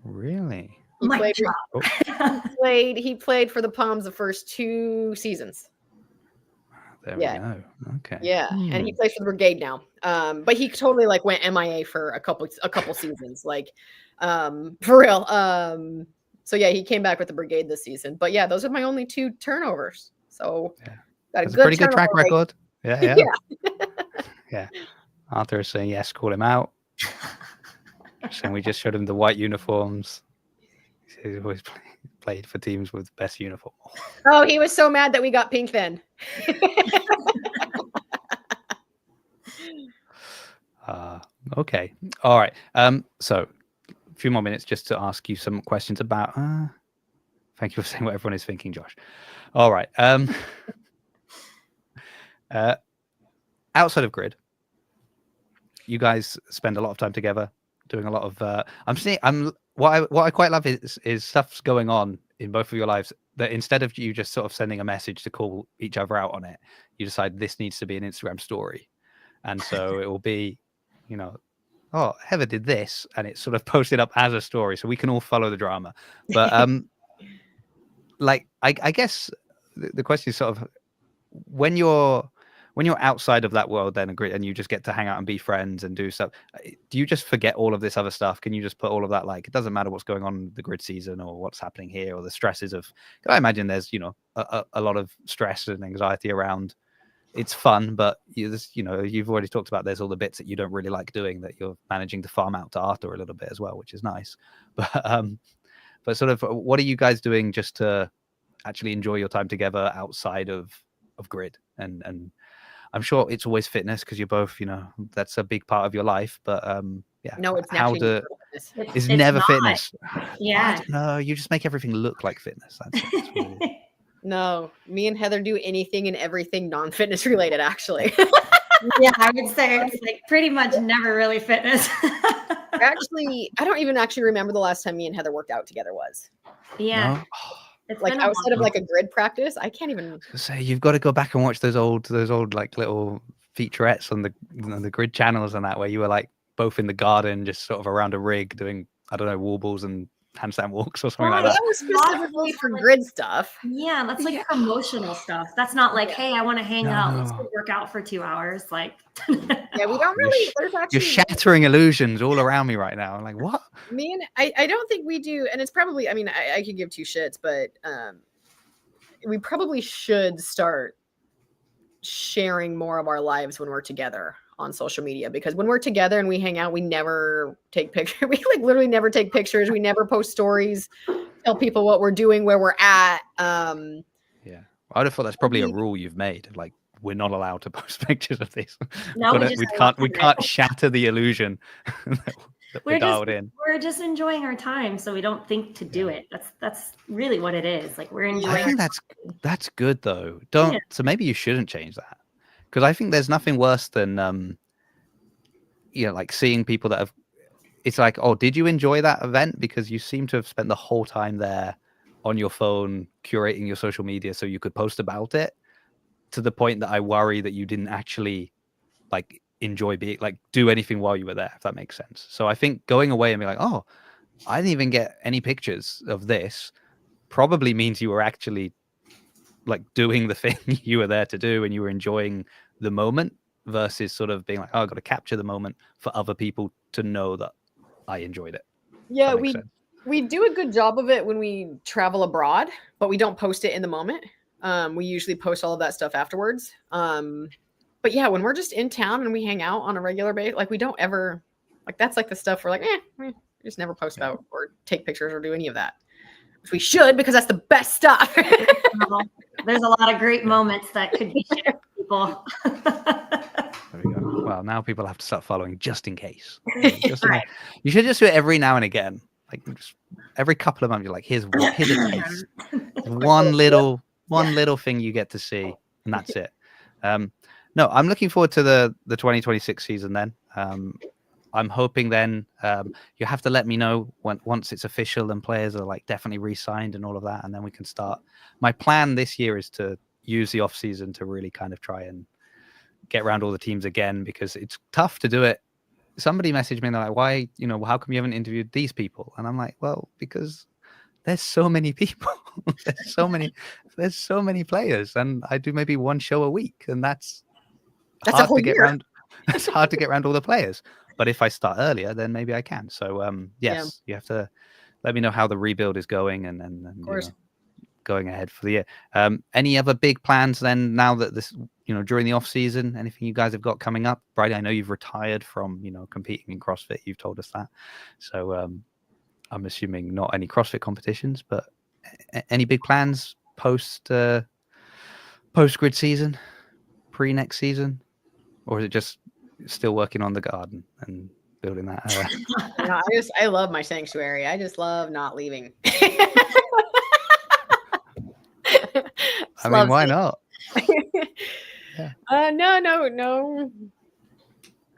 Really? He played for the Palms the first 2 seasons. There we go. Okay. Yeah, and he plays for the Brigade now. But he totally went MIA for a couple seasons, for real. So yeah, he came back with the Brigade this season. But yeah, those are my only 2 turnovers. So that's a pretty good track record. Yeah. Yeah. Arthur is saying yes, call him out. And we just showed him the white uniforms. He's always played for teams with the best uniform. Oh, he was so mad that we got pink then. Okay. All right. So a few more minutes just to ask you some questions about Thank you for saying what everyone is thinking, Josh. All right. Outside of Grid, you guys spend a lot of time together doing a lot of what I quite love is stuff's going on in both of your lives that instead of you just sort of sending a message to call each other out on it, you decide this needs to be an Instagram story. And so it will be, oh, Heather did this, and it's sort of posted up as a story so we can all follow the drama. But I guess the question is sort of when you're outside of that world then and you just get to hang out and be friends and do stuff, do you just forget all of this other stuff? Can you just put all of that, like, it doesn't matter what's going on in the Grid season or what's happening here or the stresses of, I imagine there's, a lot of stress and anxiety around. It's fun, but you've already talked about there's all the bits that you don't really like doing that you're managing to farm out to Arthur a little bit as well, which is nice. But sort of what are you guys doing just to actually enjoy your time together outside of Grid? And I'm sure it's always fitness because you're both, that's a big part of your life. But yeah, no, it's it's never not. Fitness. Yeah, no, you just make everything look like fitness. That's really... No, me and Heather do anything and everything non-fitness related, actually. Yeah, I would say it's like pretty much never really fitness. Actually, I don't even actually remember the last time me and Heather worked out together was. Yeah. No? It's like outside of like a Grid practice, I can't even say you've got to go back and watch those old like little featurettes on the Grid channels and that, where you were like both in the garden, just sort of around a rig doing, I don't know, wall balls and handstand walks or something like that. That was specifically for Grid stuff. Yeah, that's like promotional stuff. That's not like, hey, I want to hang out. Let's go work out for 2 hours. Like, yeah, we don't really. There's actually, you're shattering illusions all around me right now. I'm like, what? I don't think we do, and it's probably. I mean, I could give two shits, but we probably should start sharing more of our lives when we're together on social media, because when we're together and we hang out, we never take pictures. We like literally never take pictures. We never post stories, tell people what we're doing, where we're at. Yeah, I'd have thought that's probably a rule you've made. Like, we're not allowed to post pictures of this. No, we can't shatter the illusion that we're dialed in. We're just enjoying our time, so we don't think to do it. That's really what it is. Like, we're enjoying. I think that's good though. So maybe you shouldn't change that. Because I think there's nothing worse than, like seeing people that have, it's like, oh, did you enjoy that event? Because you seem to have spent the whole time there on your phone, curating your social media so you could post about it, to the point that I worry that you didn't actually like enjoy being, like, do anything while you were there, if that makes sense. So I think going away and being like, oh, I didn't even get any pictures of this, probably means you were actually like doing the thing you were there to do and you were enjoying the moment, versus sort of being like, oh, I've got to capture the moment for other people to know that I enjoyed it. Yeah, we do a good job of it when we travel abroad, but we don't post it in the moment. We usually post all of that stuff afterwards. But yeah, when we're just in town and we hang out on a regular basis, like we don't ever, like that's like the stuff we're like, we just never post about or take pictures or do any of that. Which we should, because that's the best stuff. There's a lot of great moments that could be shared with people. There we go. Well, now people have to start following just in case. Right. You should just do it every now and again. Like just every couple of months, you're like, here's a taste. one little thing you get to see, and that's it. No, I'm looking forward to the 2026 season then. I'm hoping then you have to let me know once it's official and players are like definitely re-signed and all of that, and then we can start. My plan this year is to use the off season to really kind of try and get around all the teams again, because it's tough to do it. Somebody messaged me and they're like, why, how come you haven't interviewed these people? And I'm like, well, because there's so many people. there's so many players, and I do maybe one show a week, and that's hard to get around. It's hard to get around all the players. But if I start earlier, then maybe I can. So yes, you have to let me know how the rebuild is going, and of course, going ahead for the year. Any other big plans then, now that this, during the off season, anything you guys have got coming up? Bryleigh, I know you've retired from, competing in CrossFit. You've told us that. So I'm assuming not any CrossFit competitions, but any big plans post Grid season, pre next season, or is it just still working on the garden and building that? I love my sanctuary. I just love not leaving. I mean, why not? No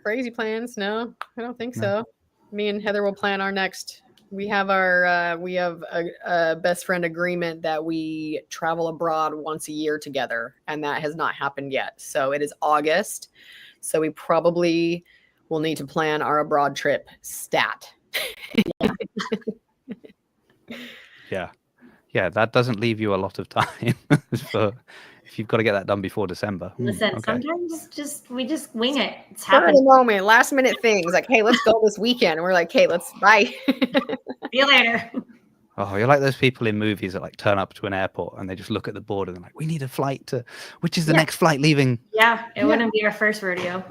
crazy plans. No, I don't think so. Me and Heather will plan our next. We have a best friend agreement that we travel abroad once a year together, and that has not happened yet. So it is August. So we probably will need to plan our abroad trip stat. Yeah, that doesn't leave you a lot of time for if you've got to get that done before December. Listen, sometimes we just wing it. It's For the happened. moment, last minute things like, hey, let's go this weekend. And we're like, hey, let's bye. See you later. Oh, you're like those people in movies that like turn up to an airport and they just look at the board and they're like, we need a flight to, which is the next flight leaving? Yeah, it wouldn't be our first rodeo.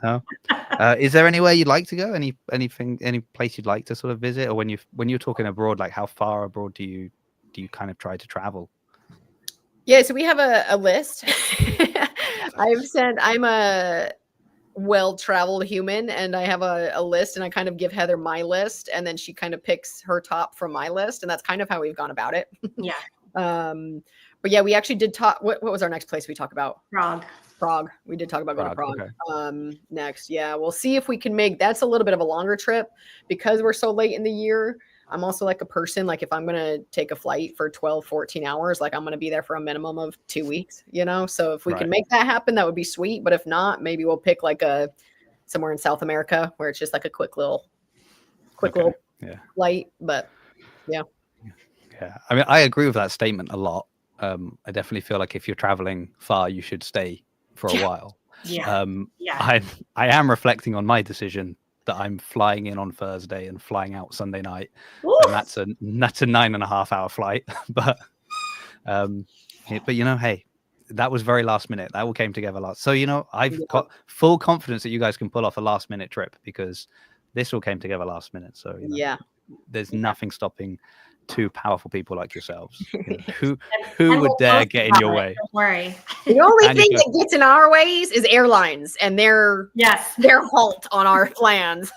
No. Is there anywhere you'd like to go? Any place you'd like to sort of visit? Or when you're talking abroad, like how far abroad do you kind of try to travel? Yeah, so we have a list. I'm a well-traveled human, and I have a list, and I kind of give Heather my list, and then she kind of picks her top from my list, and that's kind of how we've gone about it. Yeah. But yeah, we actually did talk. What was our next place we talk about? Prague. We did talk about going to Prague. Okay. Next. Yeah, we'll see if we can make. That's a little bit of a longer trip because we're so late in the year. I'm also like a person, like if I'm going to take a flight for 12, 14 hours, like I'm going to be there for a minimum of 2 weeks, So if we can make that happen, that would be sweet. But if not, maybe we'll pick like somewhere in South America where it's just like a quick little flight. But yeah. I mean, I agree with that statement a lot. I definitely feel like if you're traveling far, you should stay for a while. Yeah. I am reflecting on my decision that I'm flying in on Thursday and flying out Sunday night. Ooh. And that's a 9.5 hour flight. But hey, that was very last minute. That all came together last. So, I've got full confidence that you guys can pull off a last minute trip because this all came together last minute. So, there's nothing stopping two powerful people like yourselves. Who would dare get in your way? Don't worry. The only thing that gets in our ways is airlines and their halt on our plans.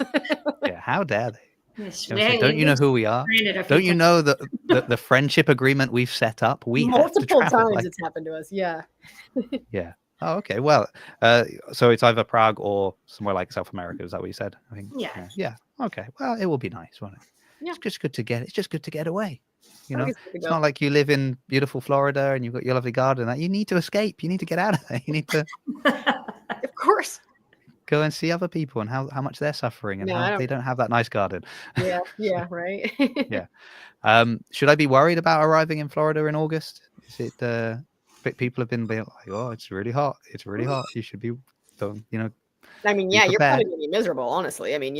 Yeah, how dare they? Hey, don't you know who we are? Don't you know the friendship agreement we've set up? We multiple have to times it's happened to us. Yeah. Yeah. Oh, okay. Well, so it's either Prague or somewhere like South America. Is that what you said? I think. Yeah. Yeah. Okay. Well, it will be nice, won't it? Yeah. It's just good to get away. It's not like you live in beautiful Florida and you've got your lovely garden. You need to escape. You need to get out of there. You need to, of course, go and see other people and how much they're suffering and how they don't have that nice garden. Yeah, right. Yeah. Should I be worried about arriving in Florida in August? Is it? People have been like, oh, it's really hot. It's really hot. You should be, I mean, yeah, you're probably gonna be miserable. Honestly, I mean,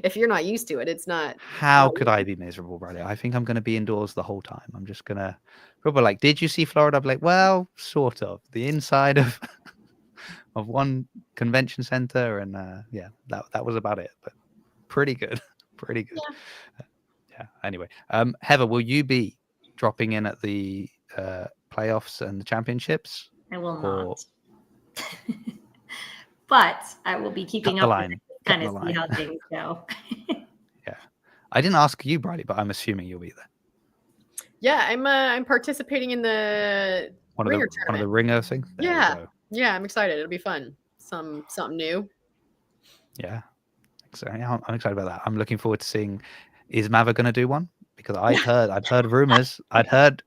if you're not used to it, it's not. How could I be miserable, Bryleigh? I think I'm going to be indoors the whole time. I'm just gonna probably like, did you see Florida? I'm like, well, sort of. The inside of one convention center, and that was about it. But pretty good. Yeah. Anyway, Heather, will you be dropping in at the playoffs and the championships? I will not. But I will be keeping up with it, kind of see how things go. Yeah. I didn't ask you, Bryleigh, but I'm assuming you'll be there. Yeah, I'm participating in the ringer tournament. One of the ringer things? Yeah, I'm excited. It'll be fun. Something new. Yeah. I'm excited about that. I'm looking forward to seeing, is Mava going to do one? Because I'd heard rumors. I'd heard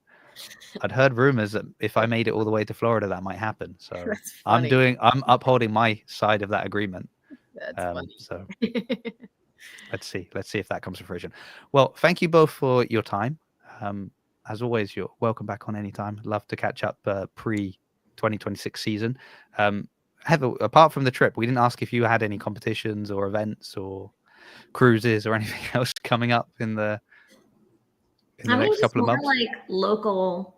rumors that if I made it all the way to Florida, that might happen. So I'm upholding my side of that agreement. That's funny. So let's see if that comes to fruition. Well, thank you both for your time. As always, you're welcome back on anytime. Love to catch up pre 2026 season. Heather, apart from the trip, we didn't ask if you had any competitions or events or cruises or anything else coming up in the next couple of months. Like local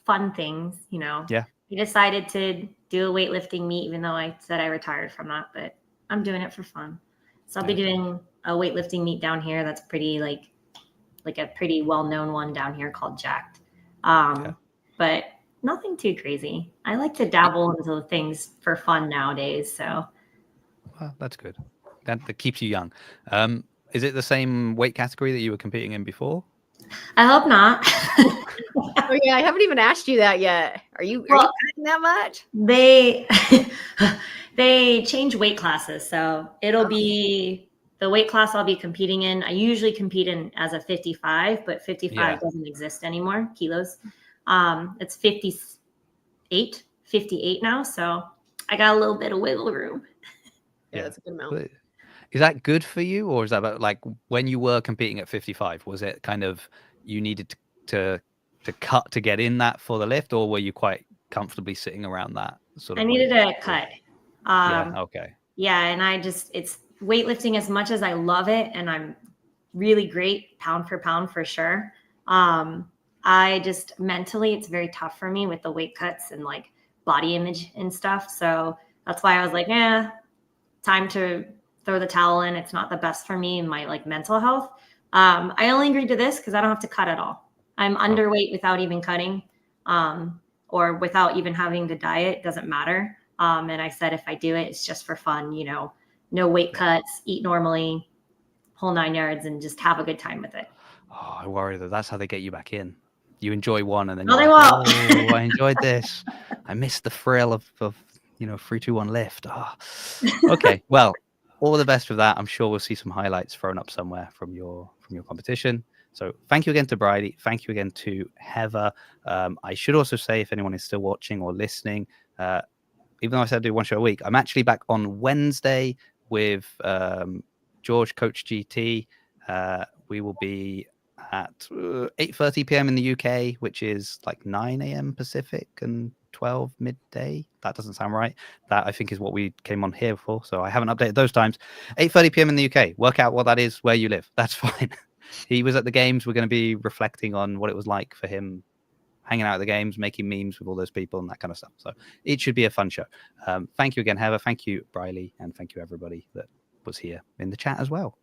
fun things, Yeah. We decided to do a weightlifting meet, even though I said I retired from that, but I'm doing it for fun. So I'll be doing a weightlifting meet down here. That's pretty like a pretty well-known one down here called Jacked. But nothing too crazy. I like to dabble into things for fun nowadays. So. Well, that's good. That keeps you young. Is it the same weight category that you were competing in before? I hope not. Oh yeah, I haven't even asked you that yet. Are you cutting that much? They change weight classes, so it'll be the weight class I'll be competing in. I usually compete in as a 55, but 55 doesn't exist anymore, kilos. It's 58 now, so I got a little bit of wiggle room. Yeah, that's a good amount. Is that good for you, or is that about, like, when you were competing at 55, was it kind of you needed to cut to get in that for the lift, or were you quite comfortably sitting around that sort of? I needed a cut. Okay. Yeah, and it's weightlifting, as much as I love it, and I'm really great pound for pound for sure. I just mentally, it's very tough for me with the weight cuts and like body image and stuff. So that's why I was like, time to throw the towel in. It's not the best for me and my like mental health. I only agreed to this because I don't have to cut at all. I'm underweight without even cutting, or without even having to diet. Doesn't matter. And I said, if I do it, it's just for fun, no weight cuts, eat normally, whole 9 yards, and just have a good time with it. Oh, I worry that that's how they get you back in. You enjoy one, and then No, you're they like, won't. oh, I enjoyed this. I missed the thrill of 3-2-1 lift. Oh. Okay, well, all the best with that. I'm sure we'll see some highlights thrown up somewhere from your competition. So thank you again to Bryleigh. Thank you again to Heather. I should also say, if anyone is still watching or listening, even though I said I do one show a week, I'm actually back on Wednesday with George, Coach GT. We will be at 8:30 p.m. in the UK, which is like 9 a.m. Pacific and 12 midday. That doesn't sound right. That, I think, is what we came on here for. So I haven't updated those times. 8:30 p.m. in the UK. Work out what that is where you live. That's fine. He was at the games. We're going to be reflecting on what it was like for him hanging out at the games, making memes with all those people and that kind of stuff. So it should be a fun show. Thank you again, Heather. Thank you, Bryleigh. And thank you, everybody that was here in the chat as well.